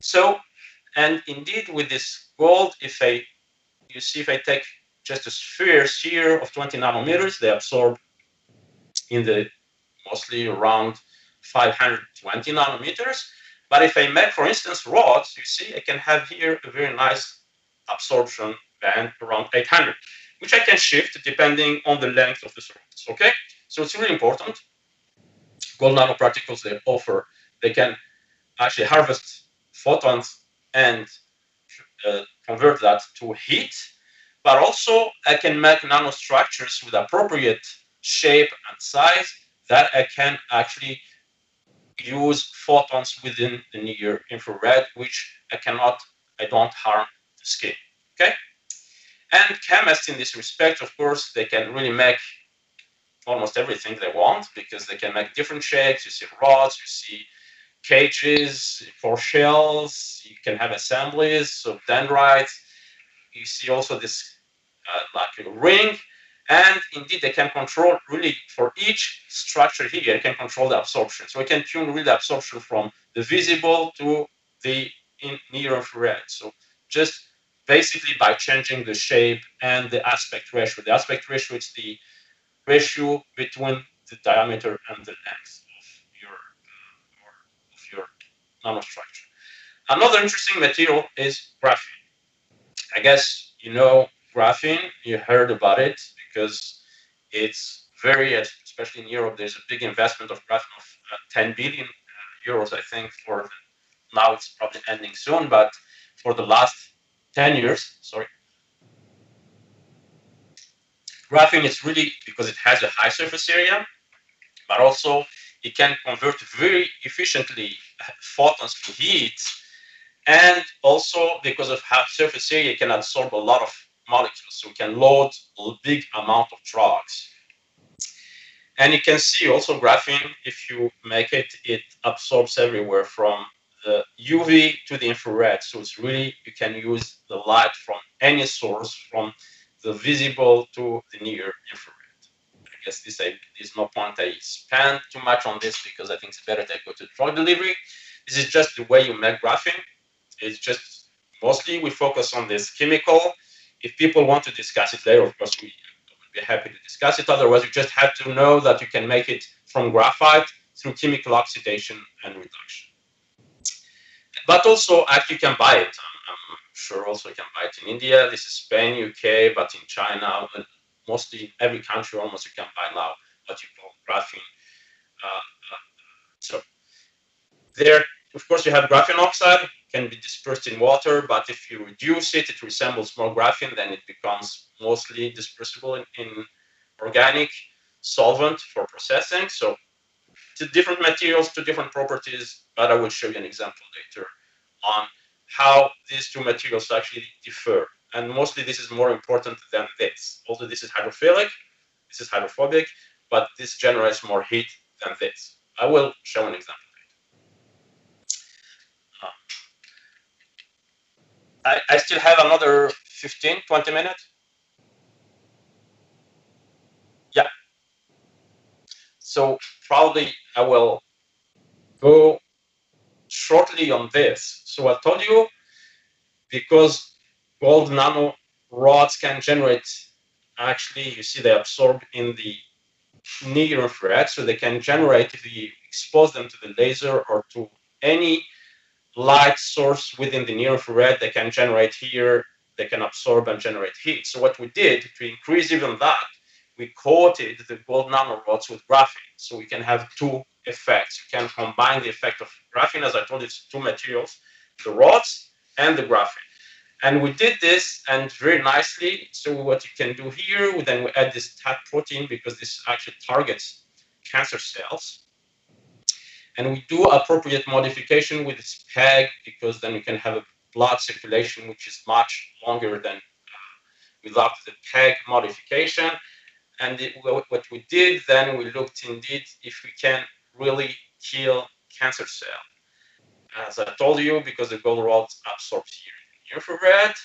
So, and indeed with this gold, if I take just a sphere here of 20 nanometers, they absorb in the mostly around 520 nanometers. But if I make, for instance, rods, you see, I can have here a very nice absorption band around 800, which I can shift depending on the length of the rods, okay? So it's really important. Gold nanoparticles they can actually harvest photons and convert that to heat, but also I can make nanostructures with appropriate shape and size that I can actually use photons within the near infrared, which I don't harm the skin, okay? And chemists in this respect, of course, they can really make almost everything they want, because they can make different shapes. You see rods, you see cages for shells, you can have assemblies of dendrites, you see also this like a ring, and indeed they can control really for each structure here, they can control the absorption. So we can tune really the absorption from the visible to the near infrared. So just basically by changing the shape and the aspect ratio. The aspect ratio is the ratio between the diameter and the length of your nanostructure. Another interesting material is graphene. I guess you know graphene, you heard about it, because it's very, especially in Europe, there's a big investment of graphene of 10 billion euros, I think, now it's probably ending soon, but for the last 10 years, sorry. Graphene is really, because it has a high surface area, but also it can convert very efficiently photons to heat, and also because of high surface area, it can absorb a lot of molecules, so it can load a big amount of drugs. And you can see also graphene, if you make it, it absorbs everywhere from the UV to the infrared. So it's really, you can use the light from any source, from the visible to the near infrared. I guess there's no point I spend too much on this, because I think it's better that I go to drug delivery. This is just the way you make graphene. It's just mostly we focus on this chemical. If people want to discuss it later, of course, we would be happy to discuss it. Otherwise, you just have to know that you can make it from graphite through chemical oxidation and reduction. But also, actually, you can buy it. I'm sure also you can buy it in India. This is Spain, UK, but in China, mostly every country almost you can buy now what you call graphene. So there, of course, you have graphene oxide. can be dispersed in water, but if you reduce it, it resembles more graphene, then it becomes mostly dispersible in organic solvent for processing. So to different materials, to different properties, but I will show you an example later on how these two materials actually differ. And mostly this is more important than this. Although this is hydrophilic, this is hydrophobic, but this generates more heat than this. I will show an example later. I still have another 15, 20 minutes. Yeah. So probably I will go shortly on this. So I told you, because gold nano rods can generate, actually, you see they absorb in the near infrared, so they can generate, if you expose them to the laser or to any light source within the near infrared, they can generate here, they can absorb and generate heat. So what we did to increase even that, we coated the gold nanorods with graphene. So we can have two effects. You can combine the effect of graphene, as I told you, it's two materials, the rods and the graphene. And we did this, and very nicely. So what you can do here, then we add this TAT protein, because this actually targets cancer cells. And we do appropriate modification with this PEG, because then we can have a blood circulation which is much longer than without the PEG modification. And what we did then, we looked indeed if we can really kill cancer cell. As I told you, because the gold rods absorbs here in infrared,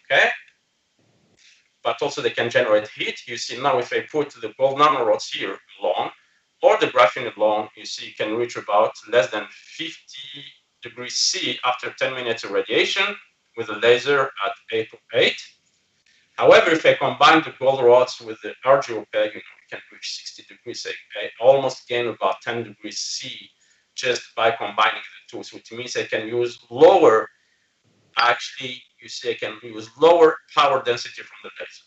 okay? But also they can generate heat. You see now if I put the gold nanorods here alone, or the graphene alone, you see you can reach about less than 50 degrees C after 10 minutes of radiation with a laser at 808. However, if I combine the gold rods with the RGO PEG, we can reach 60 degrees. I almost gain about 10 degrees C just by combining the two, which means I can use lower, actually, you see I can use lower power density from the laser.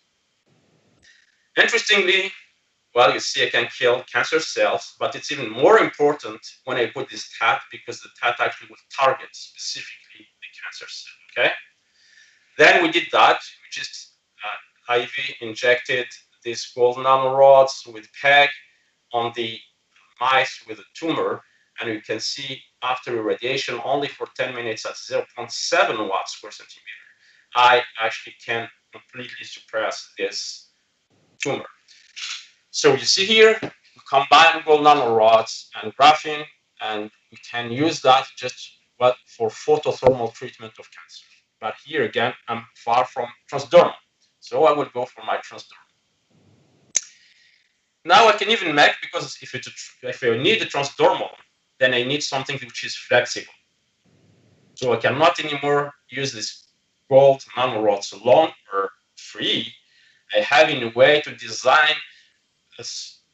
Interestingly, well, you see I can kill cancer cells, but it's even more important when I put this TAT, because the TAT actually will target specifically the cancer cell, okay? Then we did that. We just IV injected these gold nanorods with PEG on the mice with a tumor, and you can see after irradiation only for 10 minutes at 0.7 watts per centimeter, I actually can completely suppress this tumor. So you see here, we combine gold nanorods and graphene, and we can use that just for photothermal treatment of cancer. But here again, I'm far from transdermal, so I will go for my transdermal. Now I can even make, because if I need a transdermal, then I need something which is flexible. So I cannot anymore use this gold nanorods alone or free. I have in a way to design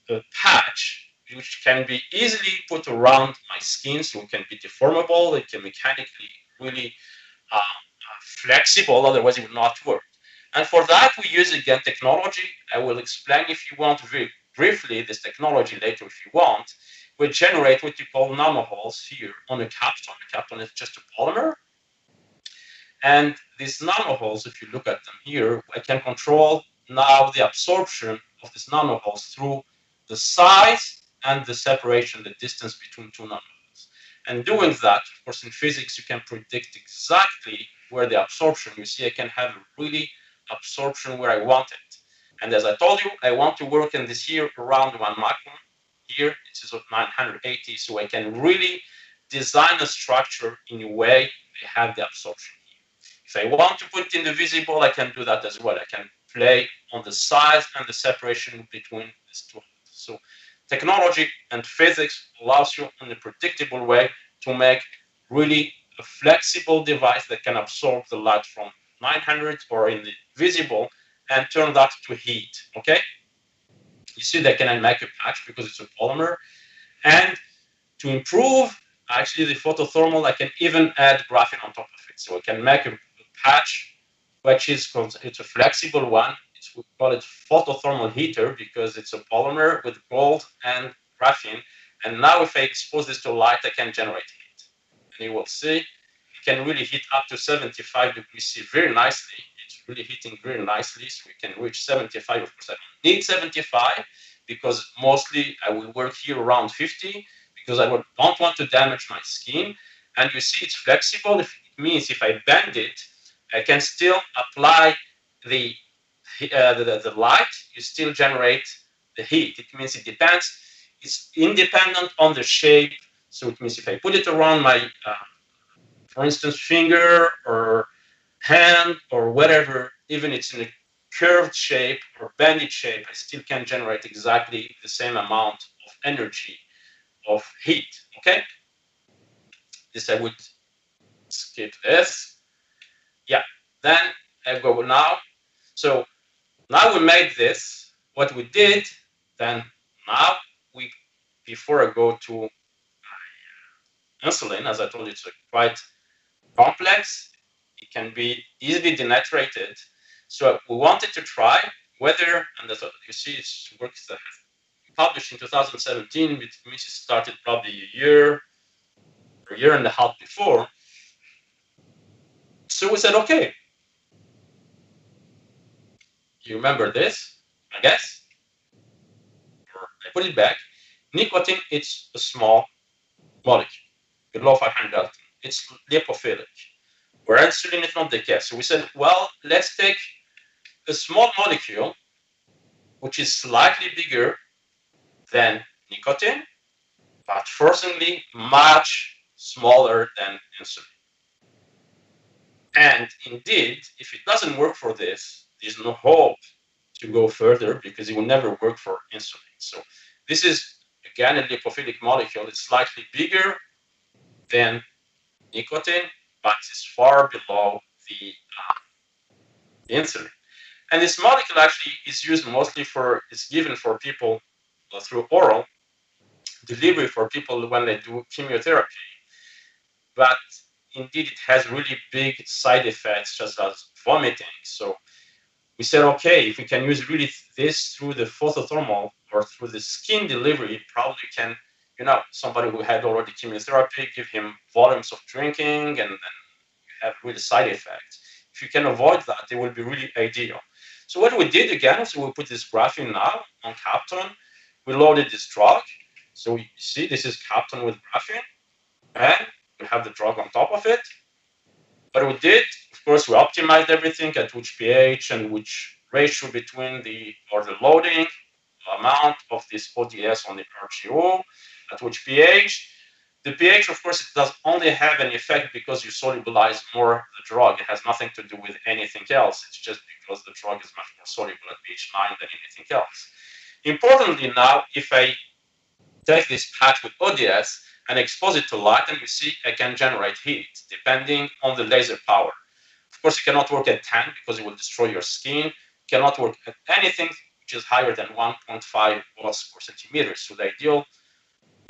a patch which can be easily put around my skin, so it can be deformable, it can mechanically really flexible, otherwise it would not work. And for that we use again technology. I will explain, if you want, very briefly this technology later if you want. We generate what you call nanoholes here on a capstone. A capstone is just a polymer. And these nanoholes, if you look at them here, I can control now the absorption of these nanoholes through the size and the separation, the distance between two nanoholes. And doing that, of course, in physics, you can predict exactly where the absorption, you see, I can have really absorption where I want it. And as I told you, I want to work in this here around 1 micron. Here, it is 980, so I can really design a structure in a way I have the absorption. If I want to put it in the visible, I can do that as well. I can play on the size and the separation between these two. So technology and physics allows you in a predictable way to make really a flexible device that can absorb the light from 900 or in the visible and turn that to heat, okay? You see that can make a patch because it's a polymer. And to improve actually the photothermal, I can even add graphene on top of it. So I can make a patch, which is called, it's a flexible one. We call it photothermal heater because it's a polymer with gold and graphene. And now if I expose this to light, I can generate heat. And you will see it can really heat up to 75 degrees C very nicely. It's really heating very nicely, so we can reach 75. Of course, I don't need 75 because mostly I will work here around 50 because I don't want to damage my skin. And you see, it's flexible. It means if I bend it, I can still apply the light. You still generate the heat. It means it depends. It's independent on the shape. So it means if I put it around my for instance, finger or hand or whatever, even it's in a curved shape or banded shape, I still can generate exactly the same amount of energy of heat. Okay, this I would skip this. Yeah, then I go now. So now we made this. What we did, then now we, before I go to insulin, as I told you, it's quite complex. It can be easily denaturated. So we wanted to try whether, and that's what you see, it's works published in 2017, which means it started probably a year and a half before. So we said, okay, you remember this, I guess, or I put it back. Nicotine, it's a small molecule, below 500 Dalton. It's lipophilic. Where insulin is not the case. So we said, well, let's take a small molecule which is slightly bigger than nicotine, but fortunately much smaller than insulin. And indeed, if it doesn't work for this, there's no hope to go further because it will never work for insulin. So this is, again, a lipophilic molecule. It's slightly bigger than nicotine, but it's far below the insulin. And this molecule actually is used mostly for, it's given for people through oral delivery for people when they do chemotherapy. But indeed, it has really big side effects, just as vomiting. So we said, okay, if we can use really this through the photothermal or through the skin delivery, probably can, somebody who had already chemotherapy, give him volumes of drinking and then you have really side effects. If you can avoid that, it will be really ideal. So what we did again, so we put this graphene now on Capton. We loaded this drug. So you see, this is Capton with graphene, and we have the drug on top of it. What we did, of course, we optimized everything at which pH and which ratio between the loading amount of this ODS on the RGO, at which pH. The pH, of course, it does only have an effect because you solubilize more the drug. It has nothing to do with anything else. It's just because the drug is much more soluble at pH 9 than anything else. Importantly now, if I take this patch with ODS and expose it to light, and you see I can generate heat depending on the laser power. Of course, it cannot work at 10 because it will destroy your skin. It cannot work at anything which is higher than 1.5 watts per centimeter. So the ideal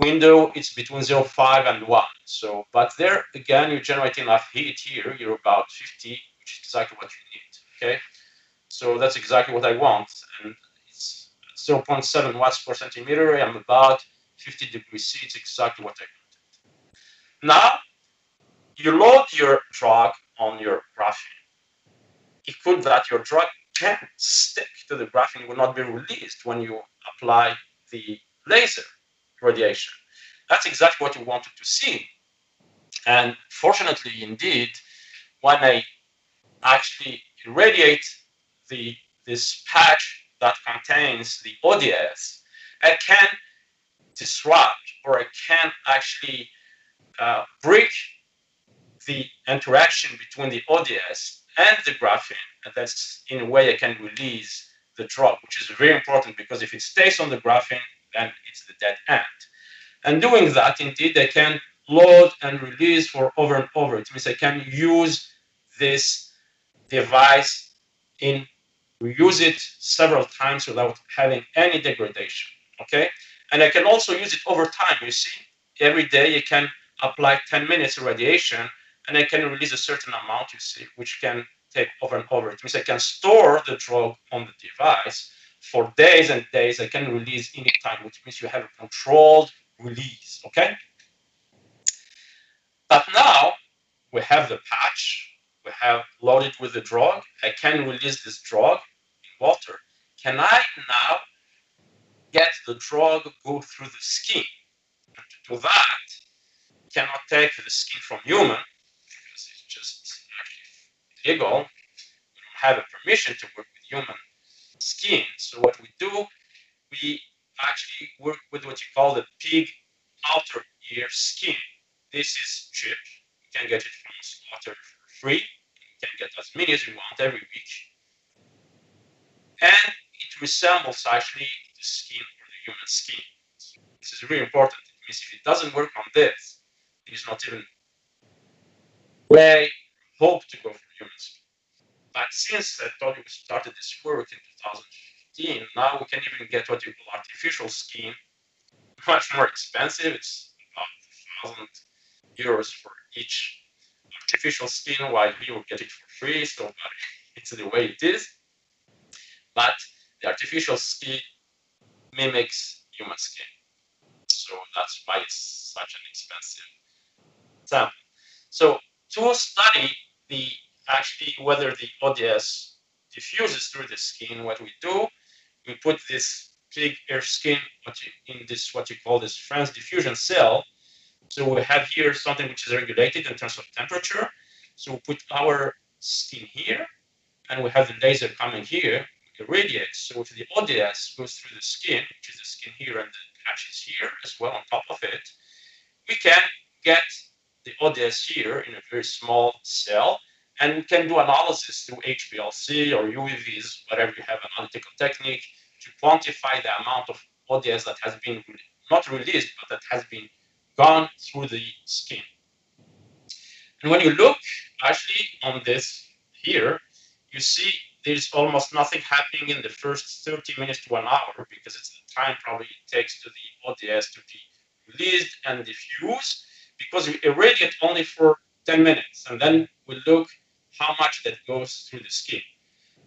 window is between 0.5 and 1. So, but there again, you generate enough heat here. You're about 50, which is exactly what you need. Okay, so that's exactly what I want, and it's 0.7 watts per centimeter. I'm about 50 degrees C. It's exactly what I wanted. Now, you load your drug on your graphene. It could that your drug can stick to the graphene, it will not be released when you apply the laser radiation. That's exactly what you wanted to see. And fortunately, indeed, when I actually irradiate this patch that contains the ODS, I can disrupt or I can actually break the interaction between the ODS and the graphene, and that's in a way I can release the drug, which is very important because if it stays on the graphene, then it's the dead end. And doing that, indeed, I can load and release for over and over. It means I can use this device reuse it several times without having any degradation. Okay, and I can also use it over time. You see, every day I can apply 10 minutes of radiation, and I can release a certain amount. You see, which can take over and over. It means I can store the drug on the device for days and days. I can release anytime, which means you have a controlled release. Okay, but now we have the patch, we have loaded with the drug. I can release this drug in water. Can I now get the drug go through the skin? And to do that, cannot take the skin from human because it's just actually illegal. We don't have a permission to work with human skin. So what we do, we actually work with what you call the pig outer ear skin. This is cheap. You can get it from slaughter for free. You can get as many as you want every week. And it resembles actually the skin or the human skin. So this is really important. It means if it doesn't work on this, there's not even way hope to go for human skin. But since I told you we started this work in 2015, now we can even get what you call artificial skin, much more expensive. It's about €1,000 for each artificial skin, while we will get it for free. So it's the way it is. But the artificial skin mimics human skin. So that's why it's such an expensive sample. So to study the actually whether the ODS diffuses through the skin, what we do, we put this pig ear skin in this what you call this transdiffusion cell. So we have here something which is regulated in terms of temperature. So we put our skin here, and we have the laser coming here. It irradiates. So if the ODS goes through the skin, which is the skin here and the patch is here as well on top of it, we can get the ODS here in a very small cell, and we can do analysis through HPLC or UV-Vis, whatever you have, analytical technique, to quantify the amount of ODS that has been not released, but that has been gone through the skin. And when you look actually on this here, you see there's almost nothing happening in the first 30 minutes to an hour, because it's the time probably it takes to the ODS to be released and diffuse, because we irradiate only for 10 minutes, and then we look how much that goes through the skin.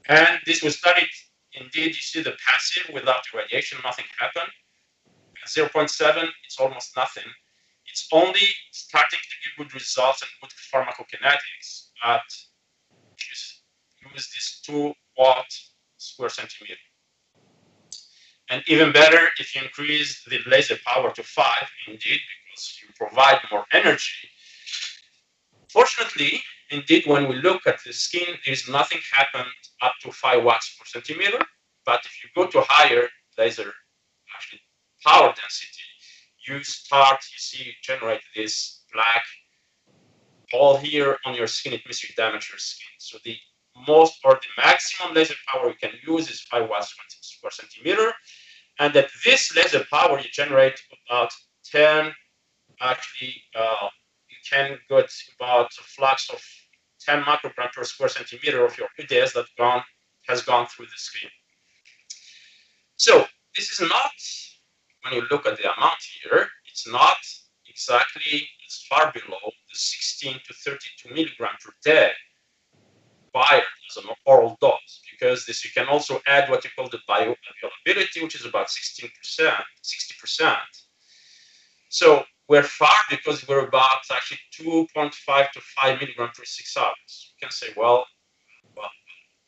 And this was studied. Indeed, you see the passive without irradiation, nothing happened. At 0.7, it's almost nothing. It's only starting to give good results and good pharmacokinetics at use this 2 watt square centimeter. And even better if you increase the laser power to 5, indeed, because you provide more energy. Fortunately, indeed, when we look at the skin, there's nothing happened up to 5 watts per centimeter. But if you go to higher laser actually power density, you see, you generate this black hole here on your skin. It means you damage your skin. So the most or the maximum laser power you can use is 5 watts per centimeter. And at this laser power, you generate about 10, actually, you can get about a flux of 10 microgram per square centimeter of your ODS that has gone through the skin. So this is not, when you look at the amount here, it's not exactly, it's far below the 16 to 32 milligram per day required as an oral dose, because this you can also add what you call the bioavailability, which is about 16%, 60%. So we're far, because we're about actually 2.5 to 5 milligram per 6 hours. You can say, well,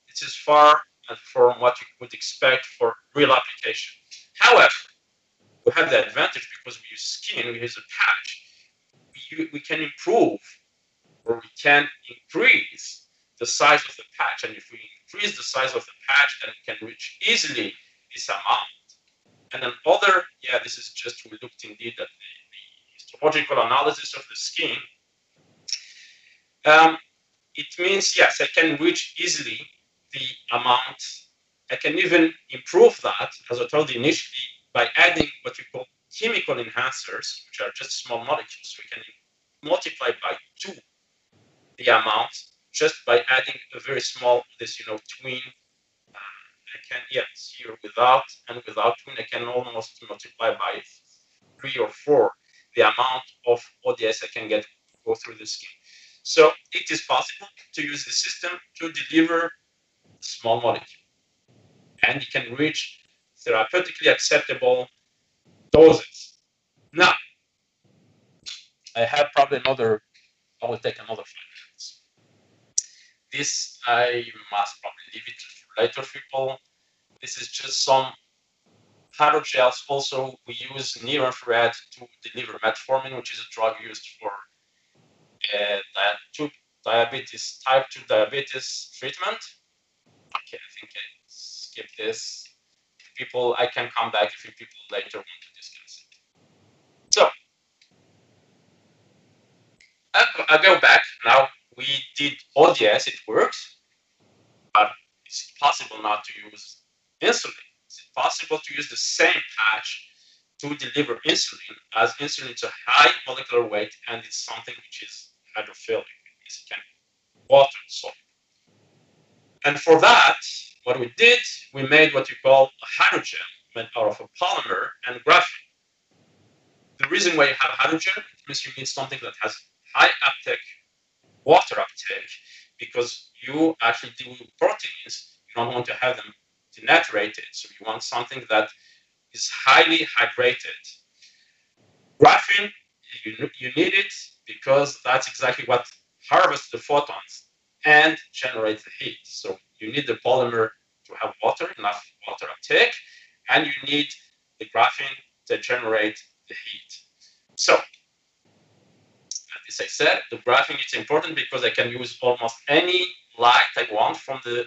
this is far from what you would expect for real application. However, we have the advantage because we use skin, we use a patch. We can improve, or we can increase the size of the patch. And if we increase the size of the patch, then we can reach easily this amount. And then this is just, we looked indeed at the histological analysis of the skin. It means, yes, I can reach easily the amount. I can even improve that, as I told you initially, by adding what we call chemical enhancers, which are just small molecules. We can multiply by 2 the amount just by adding a very small, twin. I can, here without and without twin, I can almost multiply by 3 or 4 the amount of ODS I can get go through the skin. So it is possible to use the system to deliver small molecule, and you can reach therapeutically acceptable doses. Now, I have probably another I will take another 5 minutes. This I must probably leave it for later, people. This is just some hydrogels. Also, we use near infrared to deliver metformin, which is a drug used for type 2 diabetes treatment. Okay, I think I skip this. People, I can come back if people later want to discuss it. So, I'll go back. Now, we did ODS, it works, but is it possible not to use insulin? Is it possible to use the same patch to deliver insulin, as insulin is a high molecular weight and it's something which is hydrophilic, it can water soluble. And for that, what we did, we made what you call a hydrogel made out of a polymer and graphene. The reason why you have hydrogel, it means you need something that has high uptake, water uptake, because you actually do proteins, you don't want to have them denaturated, so you want something that is highly hydrated. Graphene, you need it because that's exactly what harvests the photons and generates the heat. So you need the polymer to have water, enough water uptake, and you need the graphene to generate the heat. So, as I said, the graphene is important because I can use almost any light I want, from the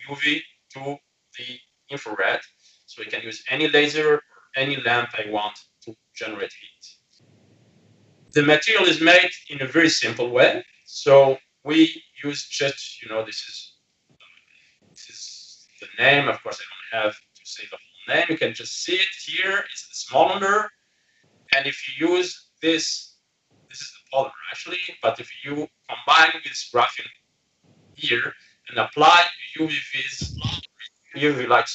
UV to the infrared. So I can use any laser or any lamp I want to generate heat. The material is made in a very simple way. So we use just, this is the name. Of course, I don't have to say the whole name. You can just see it here. It's the small number. And if you use this is the polymer actually, but if you combine this graphene here and apply UV light,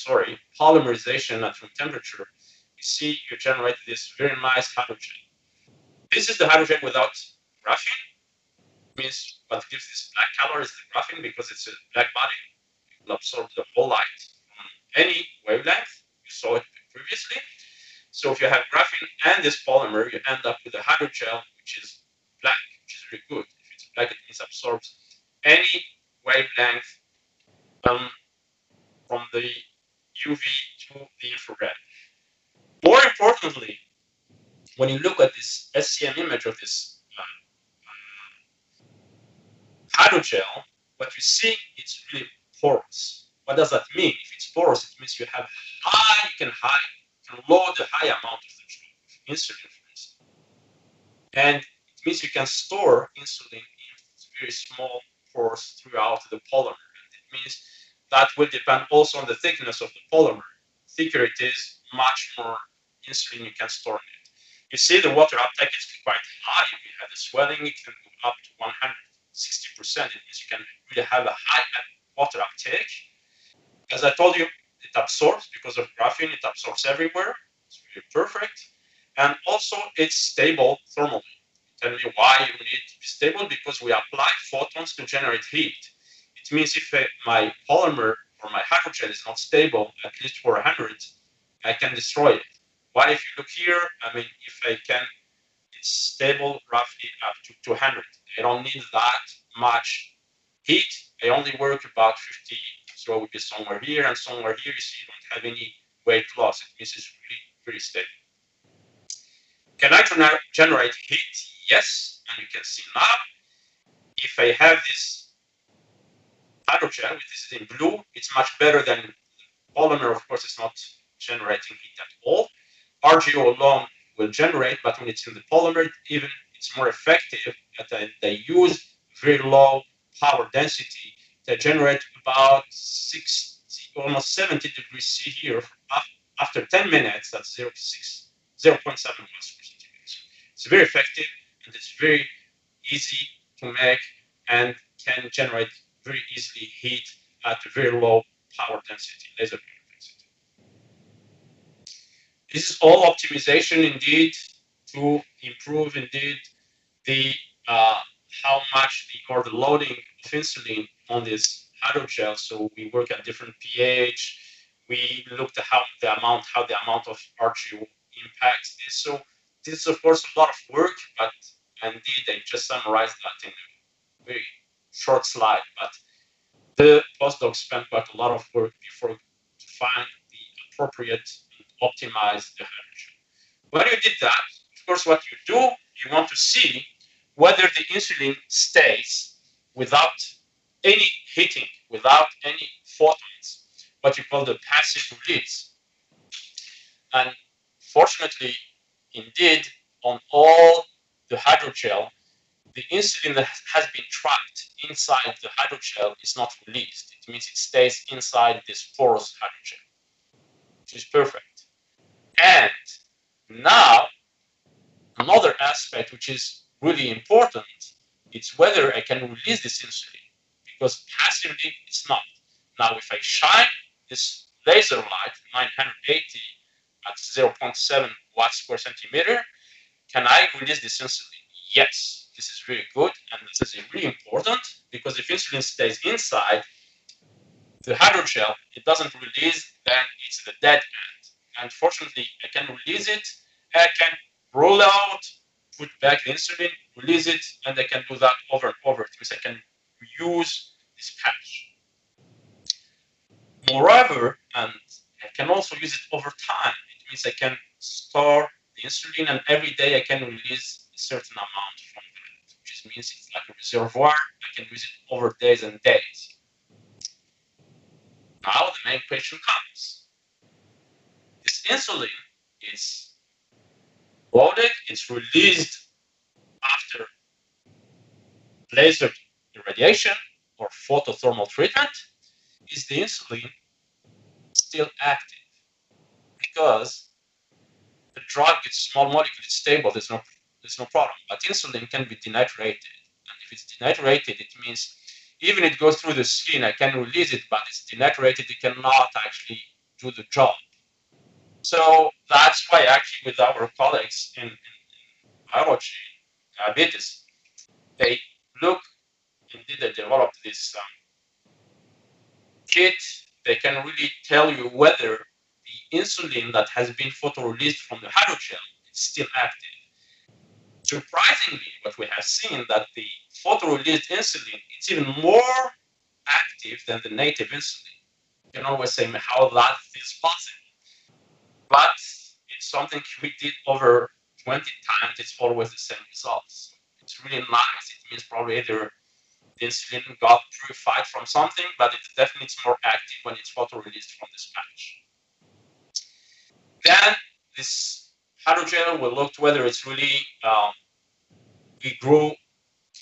polymerization at room temperature, you see you generate this very nice hydrogen. This is the hydrogen without graphene. Means what gives this black color is the graphene, because it's a black body. It will absorb the whole light on any wavelength. You saw it previously. So if you have graphene and this polymer, you end up with a hydrogel which is black, which is very good. If it's black, it means absorbs any wavelength from the UV to the infrared. More importantly, when you look at this SCM image of this hydrogel, what you see, it's really porous. What does that mean? If it's porous, it means you have you can load a high amount of insulin, for instance. And it means you can store insulin in very small pores throughout the polymer. And it means that will depend also on the thickness of the polymer. Thicker it is, much more insulin you can store in it. You see the water uptake is quite high. If you have the swelling, it can go up to 160%. It means you can really have a high water uptake. As I told you, it absorbs because of graphene, it absorbs everywhere. It's really perfect. And also it's stable thermally. Tell me why you need to be stable, because we apply photons to generate heat. It means if my polymer or my hydrogel is not stable, at least for 100, I can destroy it. What if you look here? I mean, if I can, it's stable roughly up to 200. I don't need that much heat. I only work about 50. So it would be somewhere here and somewhere here. You see, you don't have any weight loss. It means it's really pretty stable. Can I generate heat? Yes. And you can see now, if I have this hydrogel, which is in blue, it's much better than polymer. Of course, it's not generating heat at all. RGO alone will generate, but when it's in the polymer, it's more effective. That they use very low power density. They generate about 60, almost 70 degrees C here. After 10 minutes, that's 0.7 watts per centimeter. It's very effective, and it's very easy to make, and can generate very easily heat at a very low power density, laser power density. This is all optimization indeed to improve indeed the how much the loading of insulin on this hydrogel. So we work at different pH. We looked at how the amount of RGO impacts this. So this is of course a lot of work, but And indeed, I just summarized that in a very short slide, but the postdocs spent quite a lot of work before to find the appropriate and optimize the hydrogel. When you did that, of course, what you do, you want to see whether the insulin stays without any heating, without any photons, what you call the passive release. And fortunately, indeed, on all the hydrogel, the insulin that has been trapped inside the hydrogel is not released. It means it stays inside this porous hydrogel, which is perfect. And now, another aspect which is really important is whether I can release this insulin, because passively it's not. Now, if I shine this laser light 980 at 0.7 watts per centimeter, can I release this insulin? Yes, this is really good, and this is really important, because if insulin stays inside the hydrogel, it doesn't release, then it's the dead end. And fortunately, I can release it, I can roll out, put back the insulin, release it, and I can do that over and over, because I can reuse this patch. Moreover, and I can also use it over time. It means I can store the insulin, and every day I can release a certain amount from that, which means it's like a reservoir. I can use it over days and days. Now the main question comes. This insulin is loaded, it's released after laser irradiation or photothermal treatment. Is the insulin still active? Because the drug is small molecule, it's stable, there's no problem. But insulin can be denaturated. And if it's denaturated, it means even it goes through the skin, I can release it, but it's denaturated, it cannot actually do the job. So that's why actually with our colleagues in biology, diabetes, they look, indeed they developed this kit. They can really tell you whether the insulin that has been photoreleased from the hydrogel is still active. Surprisingly, what we have seen that the photoreleased insulin is even more active than the native insulin. You can always say how that is possible. But it's something we did over 20 times, it's always the same results. It's really nice. It means probably either the insulin got purified from something, but it's definitely more active when it's photoreleased from this patch. Then this hydrogel will look whether it's really, we grew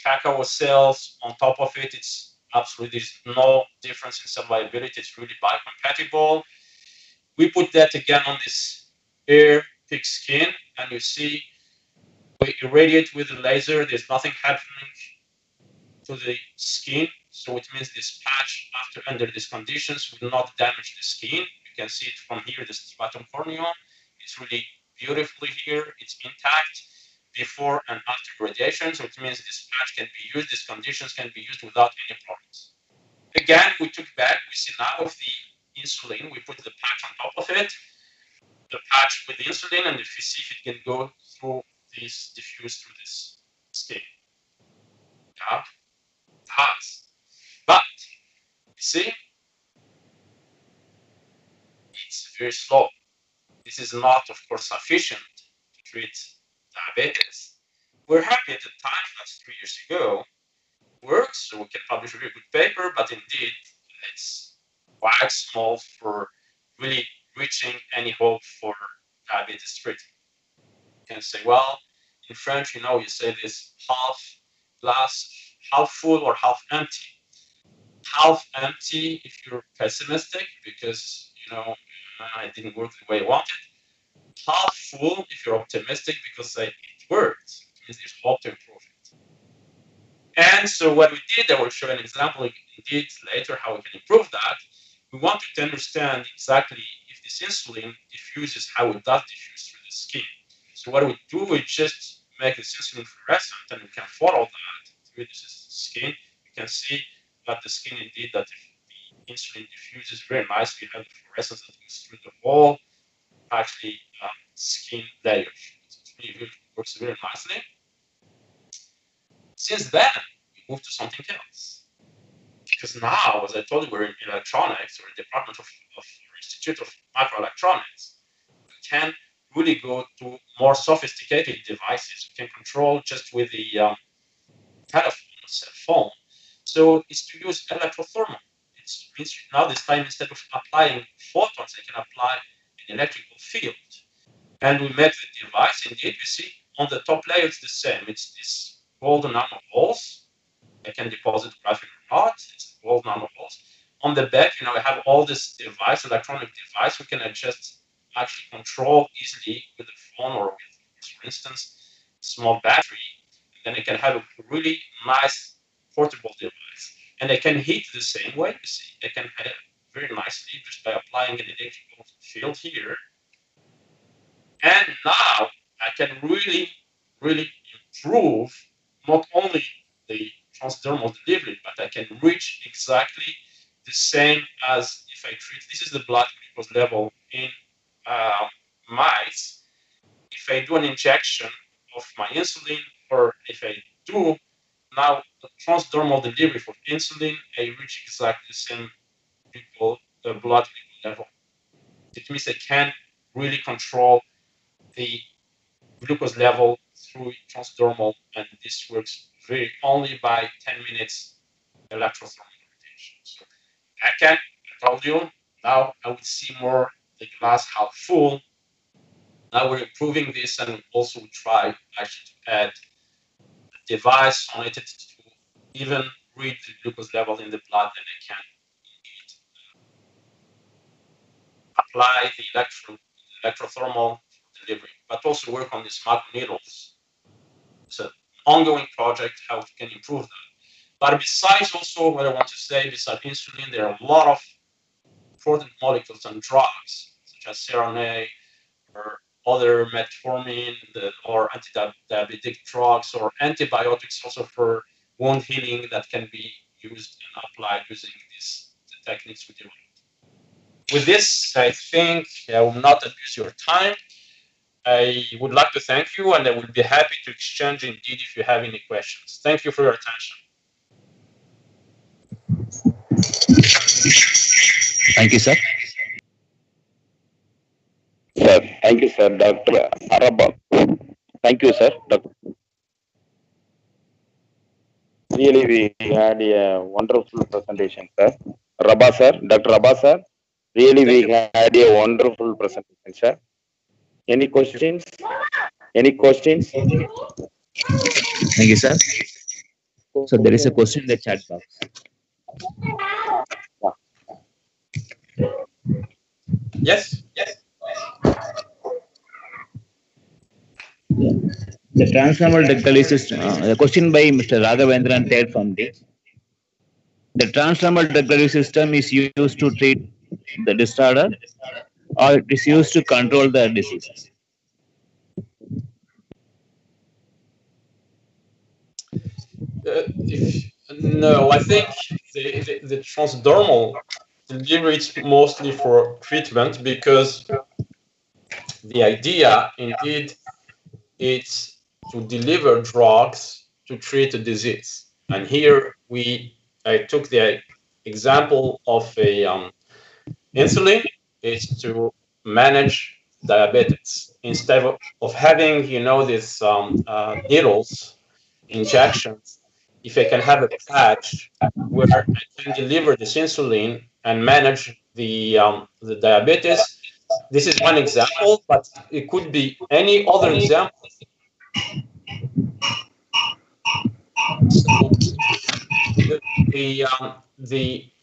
cacao cells on top of it. It's absolutely, there's no difference in cell viability. It's really biocompatible. We put that again on this air thick skin, and you see we irradiate with the laser. There's nothing happening to the skin, so it means this patch under these conditions will not damage the skin. You can see it from here, this stratum corneum. It's really beautifully here, it's intact before and after radiation, so it means this patch can be used, these conditions can be used without any problems. Again, we took back, we see now with the insulin, we put the patch on top of it, the patch with the insulin, and if you see if it can go through this, diffuse through this skin. Yeah, it has. But, you see, it's very slow. This is not, of course, sufficient to treat diabetes. We're happy at the time, that's 3 years ago, works, so we can publish a very good paper, but indeed, it's quite small for really reaching any hope for diabetes treatment. You can say, well, in French, you say this half glass, half full or half empty. Half empty if you're pessimistic, because, it didn't work the way I wanted. Half full if you're optimistic, because it worked. It means there's hope to improve it. And so what we did, I will show an example indeed later how we can improve that. We wanted to understand exactly if this insulin diffuses, how it does diffuse through the skin. So what we do, we just make this insulin fluorescent, and we can follow that through the skin. You can see that the skin indeed, that the insulin diffuses very nicely. You have the fluorescence that goes through the whole actually skin layers. It really works very nicely. Since then, we moved to something else. Because now, as I told you, we're in electronics, or in the department of Institute of Microelectronics. We can really go to more sophisticated devices. We can control just with the telephone, cell phone. So it's to use electrothermal. It means now this time, instead of applying photons, I can apply an electrical field. And we make the device. Indeed, you see on the top layer, it's the same. It's this golden nanoholes. I can deposit graphene or not. It's gold nanoholes. On the back, I have all this device, electronic device. We can adjust, actually control easily with the phone or with, for instance, small battery. And then I can have a really nice portable device. And I can heat the same way. You see, I can have very nicely just by applying an electrical field here. And now I can really, really improve not only the transdermal delivery, but I can reach exactly the same as if I treat, this is the blood glucose level in mice. If I do an injection of my insulin, or if I do now a transdermal delivery for insulin, I reach exactly the same blood glucose level. It means I can really control the glucose level through transdermal, and this works only by 10 minutes electrothermal rotation. So I told you, now I would see more the glass half full. Now we're improving this, and also try actually to add a device on it to even read the glucose level in the blood, and I can apply the electrothermal delivery, but also work on these macro needles. It's an ongoing project, how we can improve that. But besides also what I want to say, besides insulin, there are a lot of important molecules and drugs, such as seronet, or other metformin, or anti-diabetic drugs, or antibiotics also for wound healing that can be used and applied using these techniques we developed. With this, I think I will not abuse your time. I would like to thank you, and I will be happy to exchange indeed if you have any questions. Thank you for your attention. Thank you, sir. Sir, thank you, sir. Dr. Rabah. Thank you, sir. Really, we had a wonderful presentation, sir. Rabah, sir. Dr. Rabah, sir. Really, we had a wonderful presentation, sir. Any questions? Any questions? Thank you, sir. So there is a question in the chat box. Yes. The transdermal drug delivery system. The question by Mr. Raghavendran Ted from D. The transdermal drug delivery system is used to treat the disorder, or it is used to control the disease? No, I think the transdermal delivery is mostly for treatment, because the idea indeed is to deliver drugs to treat a disease. And here I took the example of a insulin is to manage diabetes, instead of having these needles, injections. If I can have a patch where I can deliver this insulin and manage the diabetes, this is one example, but it could be any other example. So the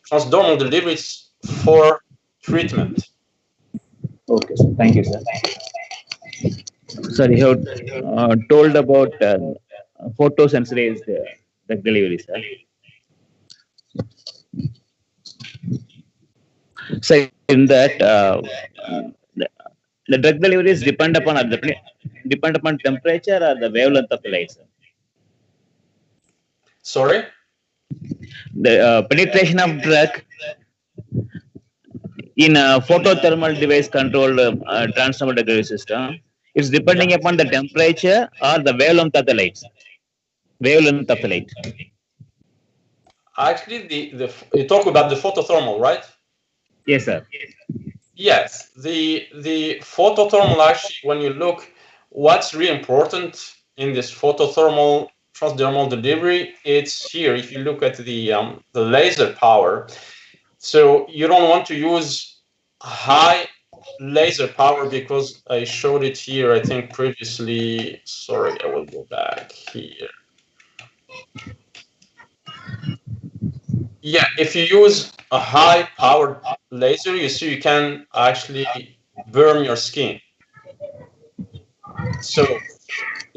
transdermal delivery is for treatment. Okay, thank you, sir. Sir, you have told about photosensitized drug delivery, sir. So in that, the drug delivery is depend upon temperature or the wavelength of the light, sir. Sorry? The penetration of drug in a photothermal device controlled transdermal delivery system is depending upon the temperature or the wavelength of the light. wavelength of the light. Actually, you talk about the photothermal, right? Yes, sir. Yes, the photothermal, actually, when you look, what's really important in this photothermal transdermal delivery, it's here. If you look at the laser power, so you don't want to use high laser power because I showed it here, I think previously. Sorry, I will go back here. Yeah, if you use a high powered laser, you see you can actually burn your skin. So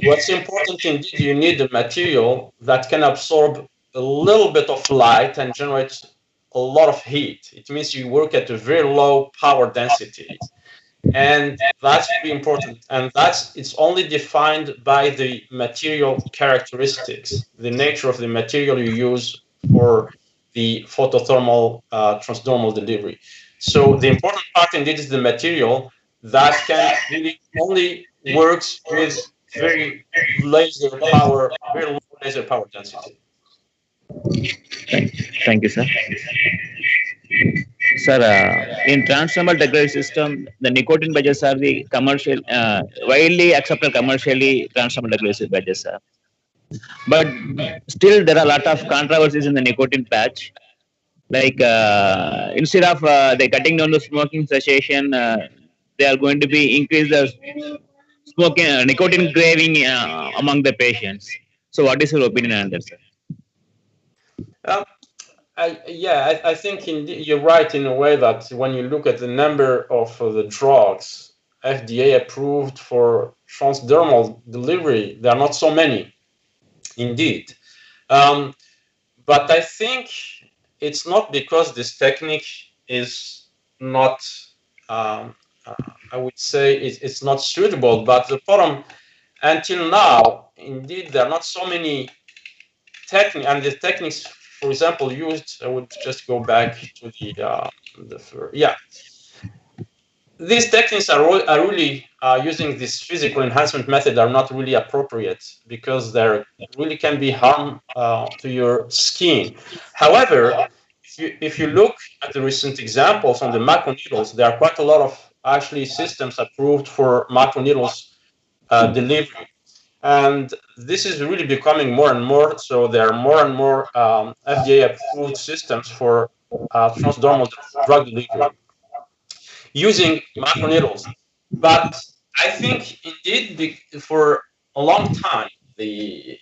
what's important indeed, you need a material that can absorb a little bit of light and generate a lot of heat. It means you work at a very low power density. And that's really important. And it's only defined by the material characteristics, the nature of the material you use for the photothermal transdermal delivery. So the important part indeed is the material that can really only works with very very low laser power density. Thank you, sir. Sir, in transdermal decorative system, the nicotine badges are the commercial, widely accepted commercially transdermal decorative badges, sir. But still, there are a lot of controversies in the nicotine patch. Like instead of they cutting down the smoking cessation, they are going to be increase the smoking nicotine craving among the patients. So, what is your opinion on that, sir? Um, I think indeed you're right in a way that when you look at the number of the drugs FDA approved for transdermal delivery, there are not so many, indeed. But I think it's not because this technique is not, I would say it's not suitable, but the problem until now, indeed, there are not so many techniques, and the techniques, for example, used, I would just go back to the first, yeah. These techniques are really using this physical enhancement method are not really appropriate because there really can be harm to your skin. However, if you look at the recent examples on the microneedles, there are quite a lot of actually systems approved for microneedles delivery. And this is really becoming more and more, so there are more and more FDA-approved systems for transdermal drug delivery using microneedles. But I think indeed for a long time, the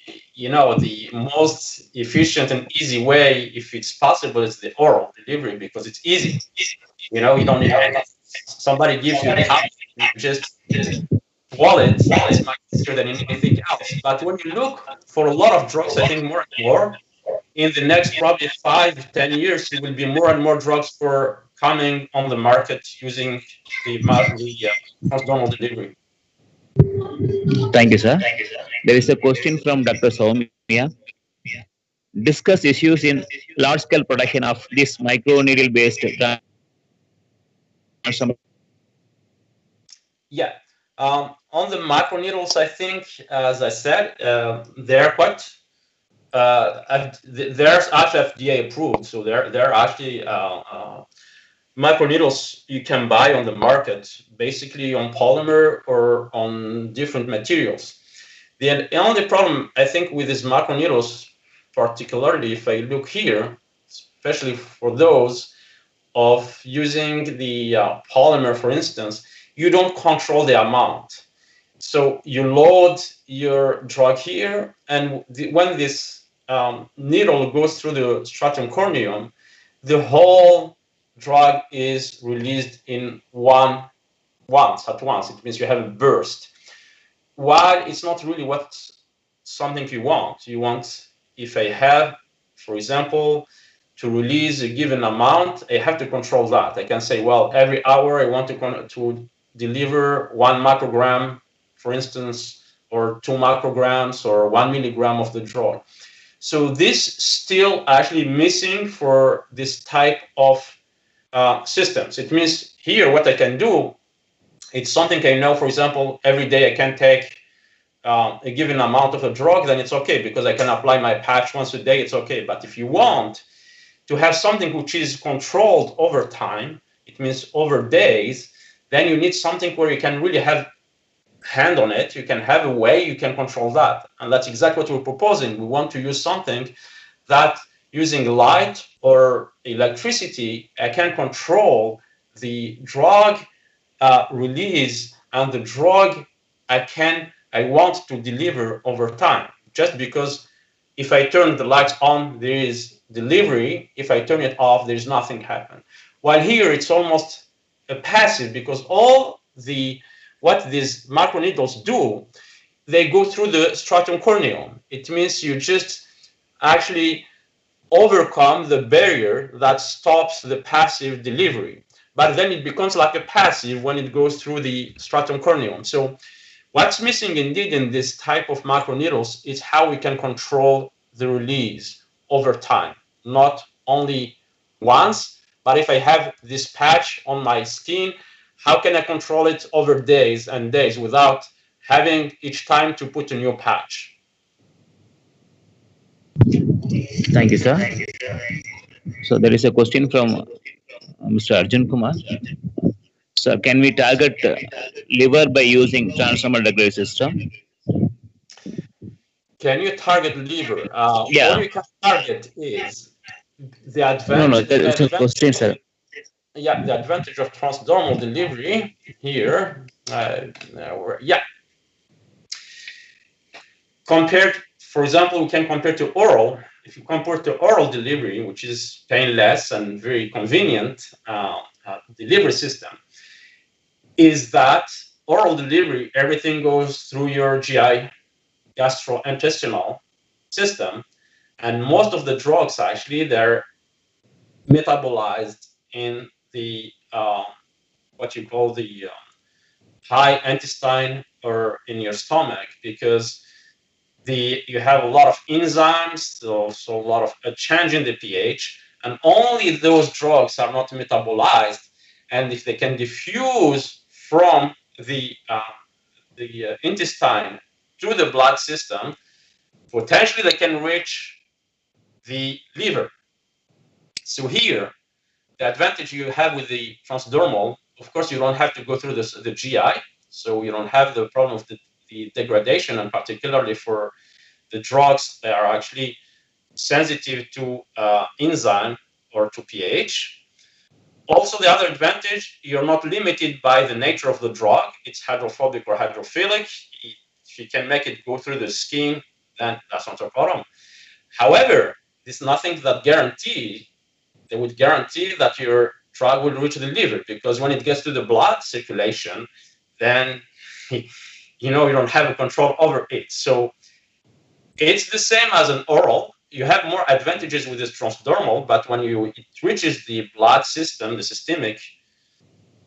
most efficient and easy way, if it's possible, is the oral delivery because it's easy. You don't need anything. Somebody gives you a tablet, you just wallet, it's much easier than anything else. But when you look for a lot of drugs, I think more and more, in the next probably 5, 10 years, there will be more and more drugs for coming on the market using the transdermal delivery. Thank you, sir. There is a question from Dr. Soumya. Discuss issues in large-scale production of this microneedle-based transdermal. Yeah. On the microneedles, I think, as I said, they're quite. There's actually FDA approved, so they're actually microneedles you can buy on the market, basically on polymer or on different materials. The only problem I think with these microneedles, particularly if I look here, especially for those of using the polymer, for instance, you don't control the amount. So you load your drug here, and when this needle goes through the stratum corneum, the whole drug is released in once. It means you have a burst. While it's not really something you want. You want, if I have, for example, to release a given amount, I have to control that. I can say, well, every hour I want to deliver 1 microgram, for instance, or 2 micrograms or 1 milligram of the drug. So this still actually missing for this type of systems. It means here what I can do, it's something I know, for example, every day I can take a given amount of a drug, then it's okay because I can apply my patch once a day, it's okay. But if you want to have something which is controlled over time, it means over days, then you need something where you can really have hand on it, you can have a way you can control that. And that's exactly what we're proposing. We want to use something that using light or electricity, I can control the drug release and the drug I want to deliver over time. Just because if I turn the lights on, there is delivery. If I turn it off, there's nothing happen. While here, it's almost a passive because all what these microneedles do, they go through the stratum corneum. It means you just actually overcome the barrier that stops the passive delivery. But then it becomes like a passive when it goes through the stratum corneum. So what's missing indeed in this type of microneedles is how we can control the release over time, not only once, but if I have this patch on my skin, how can I control it over days and days without having each time to put a new patch? Thank you, sir. So there is a question from Mr. Arjun Kumar. So can we target liver by using transdermal delivery system? Can you target liver? Yeah. What you can target is the No, advantage. it's a question, sir. Yeah, the advantage of transdermal delivery here. Yeah. Compared, for example, we can compare to oral. If you compare to oral delivery, which is painless and very convenient delivery system, is that oral delivery, everything goes through your GI, gastrointestinal system, and most of the drugs actually they're metabolized in the what you call the high intestine or in your stomach because you have a lot of enzymes, so a lot of a change in the pH, and only those drugs are not metabolized. And if they can diffuse from the intestine to the blood system, potentially they can reach the liver. So here, the advantage you have with the transdermal, of course, you don't have to go through the GI, so you don't have the problem of the degradation, and particularly for the drugs that are actually sensitive to enzyme or to pH. Also, the other advantage, you're not limited by the nature of the drug. It's hydrophobic or hydrophilic. If you can make it go through the skin, then that's not a problem. However, there's nothing that they would guarantee that your drug will reach the liver, because when it gets to the blood circulation, then you don't have a control over it. So it's the same as an oral. You have more advantages with this transdermal, but when it reaches the blood system, the systemic,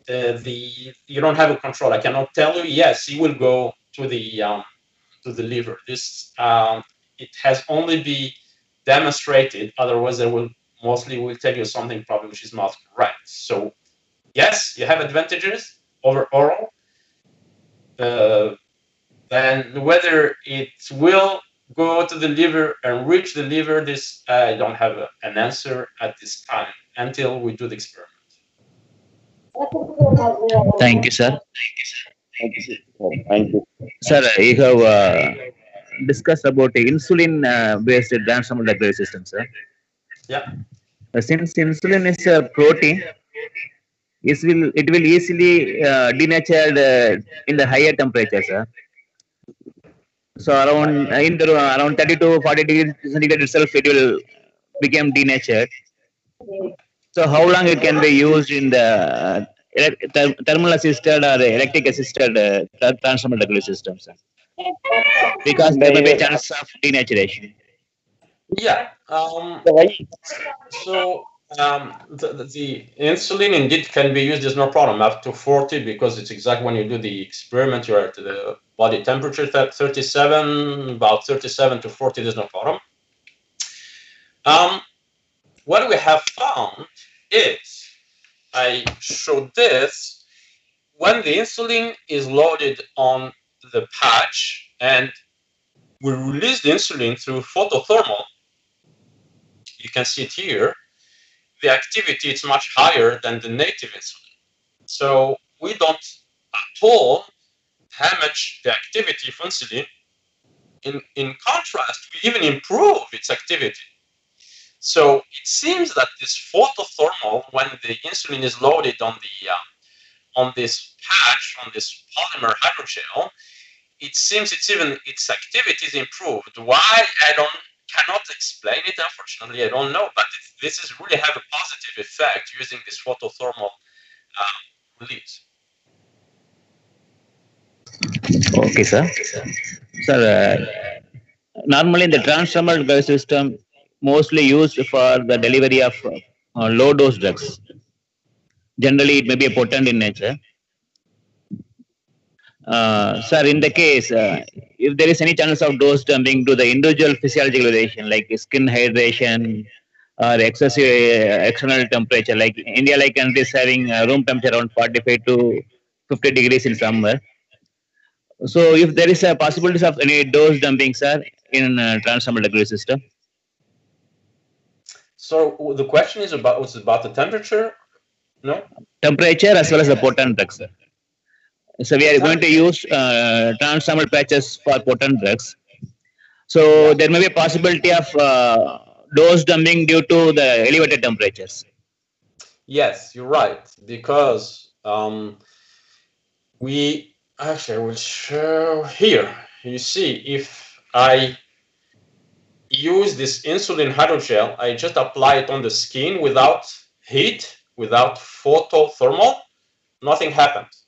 you don't have a control. I cannot tell you, yes, it will go to the liver. This it has only been demonstrated. Otherwise, they will tell you something probably which is not correct. So yes, you have advantages over oral. Then whether it will go to the liver and reach the liver, this I don't have an answer at this time until we do the experiment. Thank you, sir. Thank you. Sir, you have discussed about the insulin-based transdermal delivery system, sir. Yeah. Since insulin is a protein, it will easily denatured in the higher temperatures, sir. So around 30 to 40 degrees centigrade itself, it will become denatured. So how long it can be used in the thermal assisted or electric assisted transdermal delivery system, sir? Because there may be a chance of denaturation. Yeah. So the insulin indeed can be used. There's no problem up to 40, because it's exactly when you do the experiment, you're at the body temperature at 37, about 37 to 40. There's no problem. What we have found is, I showed this, when the insulin is loaded on the patch and we release the insulin through photothermal. You can see it here. The activity is much higher than the native insulin. So we don't at all damage the activity of insulin. In contrast, we even improve its activity. So it seems that this photothermal, when the insulin is loaded on this patch, on this polymer hydrogel, it seems its activity is improved. Why? Cannot explain it, unfortunately. I don't know, but this is really have a positive effect using this photothermal release. Okay, sir. Sir, normally the transdermal drug system mostly used for the delivery of low dose drugs. Generally, it may be a potent in nature. Sir, in the case, if there is any chance of dose dumping to the individual physiological variation like skin hydration or excessive external temperature, like India, like countries having room temperature around 45 to 50 degrees in summer. So, if there is a possibility of any dose dumping, sir, in transdermal degree system. So the question is about the temperature, no? Temperature as well as the potent drugs, sir. So we are going to use transdermal patches for potent drugs. So there may be a possibility of dose dumping due to the elevated temperatures. Yes, you're right, because we actually, I will show here. You see, if I use this insulin hydrogel, I just apply it on the skin without heat, without photothermal, nothing happens.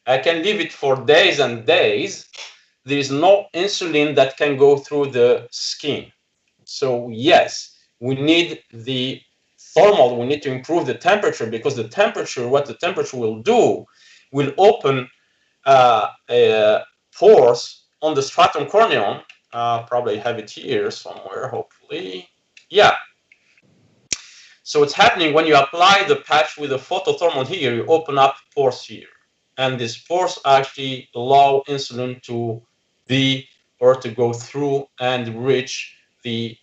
I can leave it for days and days. There is no insulin that can go through the skin. So yes, we need the thermal, we need to improve the temperature, because the temperature, what the temperature will do, will open pores on the stratum corneum. Probably have it here somewhere, hopefully. Yeah. So it's happening when you apply the patch with the photothermal here, you open up pores here. And these pores actually allow insulin to be or to go through and reach the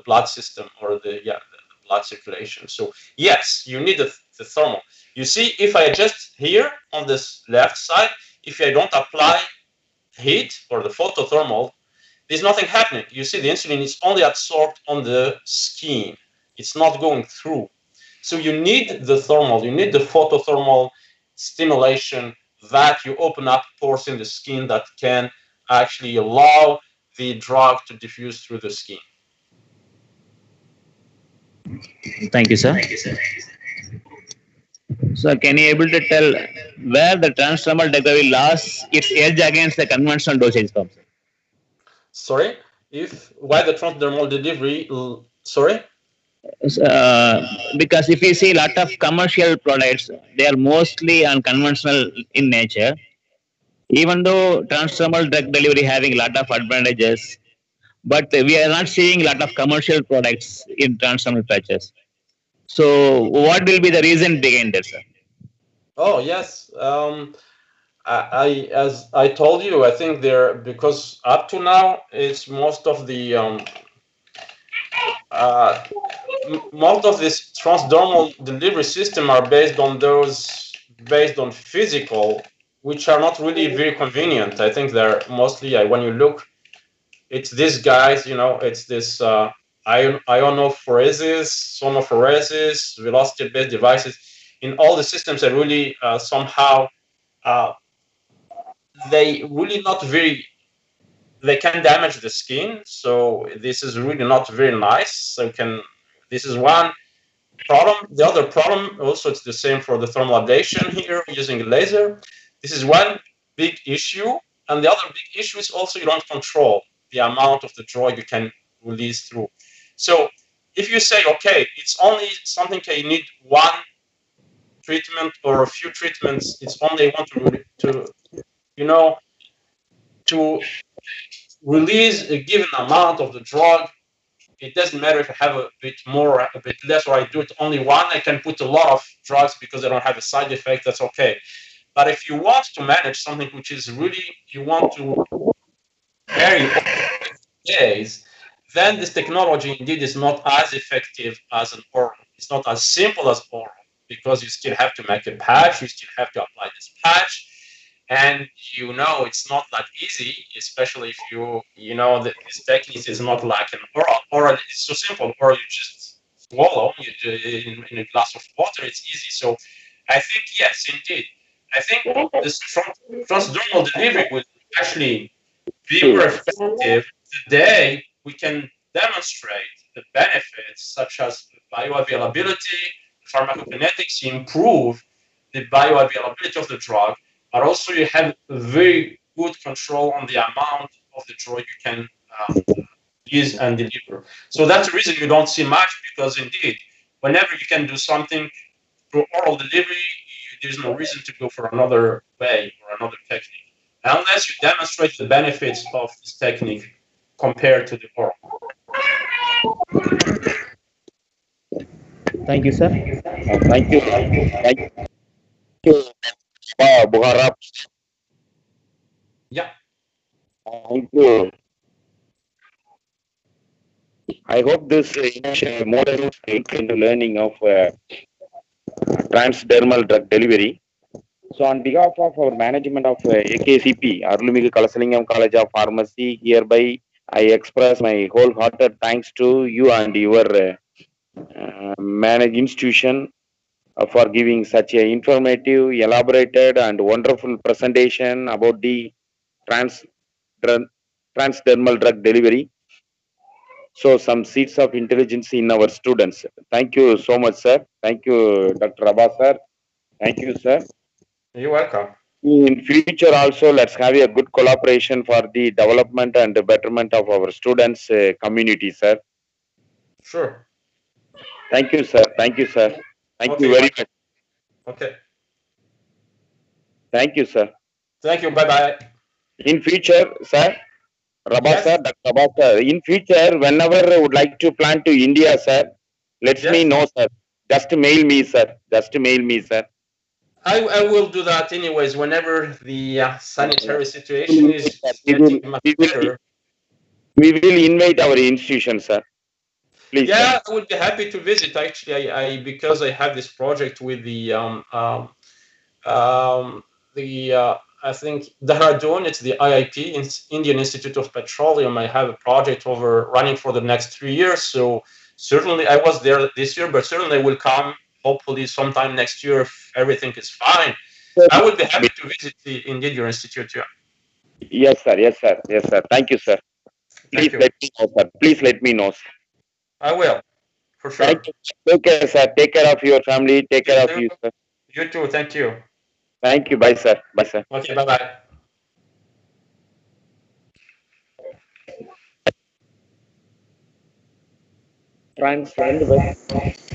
blood system, or the blood circulation. So yes, you need the thermal. You see, if I adjust here on this left side, if I don't apply heat or the photothermal, there's nothing happening. You see, the insulin is only absorbed on the skin. It's not going through. So you need the thermal, you need the photothermal stimulation, that you open up pores in the skin that can actually allow the drug to diffuse through the skin. Thank you, sir. So, can you able to tell where the transdermal delivery lost its edge against the conventional dosage form? Sorry, why the transdermal delivery? Sorry. Because if you see a lot of commercial products, they are mostly unconventional in nature. Even though transdermal drug delivery having a lot of advantages, but we are not seeing a lot of commercial products in transdermal patches. So, what will be the reason behind this, sir? Oh yes, as I told you, I think because up to now it's most of the most of this transdermal delivery system are based on physical, which are not really very convenient. I think they're mostly, when you look, it's these guys, it's this ionophoresis, sonophoresis, velocity-based devices. In all the systems are really somehow they really not very, they can damage the skin. So this is really not very nice. So this is one problem. The other problem also, it's the same for the thermal ablation here using a laser. This is one big issue. And the other big issue is also you don't control the amount of the drug you can release through. So if you say, okay, it's only something you need one treatment or a few treatments, it's only want to release a given amount of the drug. It doesn't matter if I have a bit more, a bit less, or I do it only one. I can put a lot of drugs because I don't have a side effect. That's okay. But if you want to manage something which is really, you want to days, then this technology indeed is not as effective as an oral. It's not as simple as oral because you still have to make a patch, you still have to apply this patch, and it's not that easy, especially if you know that this technique is not like an oral. Oral is so simple, or you just swallow in a glass of water. It's easy. So I think yes, indeed. I think this transdermal delivery will actually be more effective the day we can demonstrate the benefits such as bioavailability, pharmacokinetics, improve the bioavailability of the drug, but also you have very good control on the amount of the drug you can use and deliver. So that's the reason you don't see much, because indeed, whenever you can do something through oral delivery, there's no reason to go for another way or another technique, unless you demonstrate the benefits of this technique compared to the oral. Thank you, sir. Thank you. Thank you, Rabah Boukherroub. Yeah. Thank you. I hope this initial model into learning of transdermal drug delivery. So, on behalf of our management of AKCP, Arulumigu Kalasalingam College of Pharmacy, hereby I express my wholehearted thanks to you and your managed institution for giving such a informative, elaborated, and wonderful presentation about the trans, transdermal drug delivery. So, some seeds of intelligence in our students. Thank you so much, sir. Thank you, Dr. Rabah, sir. Thank you, sir. You're welcome. In future also, let's have a good collaboration for the development and the betterment of our students community, sir. Sure. Thank you, sir. Thank you, sir. Thank you very much. Okay. Thank you, sir. Thank you. Bye-bye. In future, sir, Rabah, Yes. sir, Dr. Rabah, sir, in future, whenever would like to plan to India, sir, let me know, sir. Just mail me, sir. Just mail me, sir. I will do that anyways whenever the sanitary situation is getting much better. We will invite our institution, sir. Please, yeah, sir. I would be happy to visit. Actually, I because I have this project with the I think Dehradun, it's the IIP, Indian Institute of Petroleum. I have a project running for the next 3 years. So certainly I was there this year, but certainly I will come hopefully sometime next year if everything is fine. I would be happy to visit indeed your institute. Yeah. Yes, sir. Yes, sir. Yes, sir. Thank you, sir. Please let me know, sir. Please let me know, sir. I will, for sure. Thank you. Take care, sir. Take care of your family. Take care of you, sir. You too. Thank you. Thank you. Bye, sir. Bye, sir. Okay. Bye-bye. Transdermal.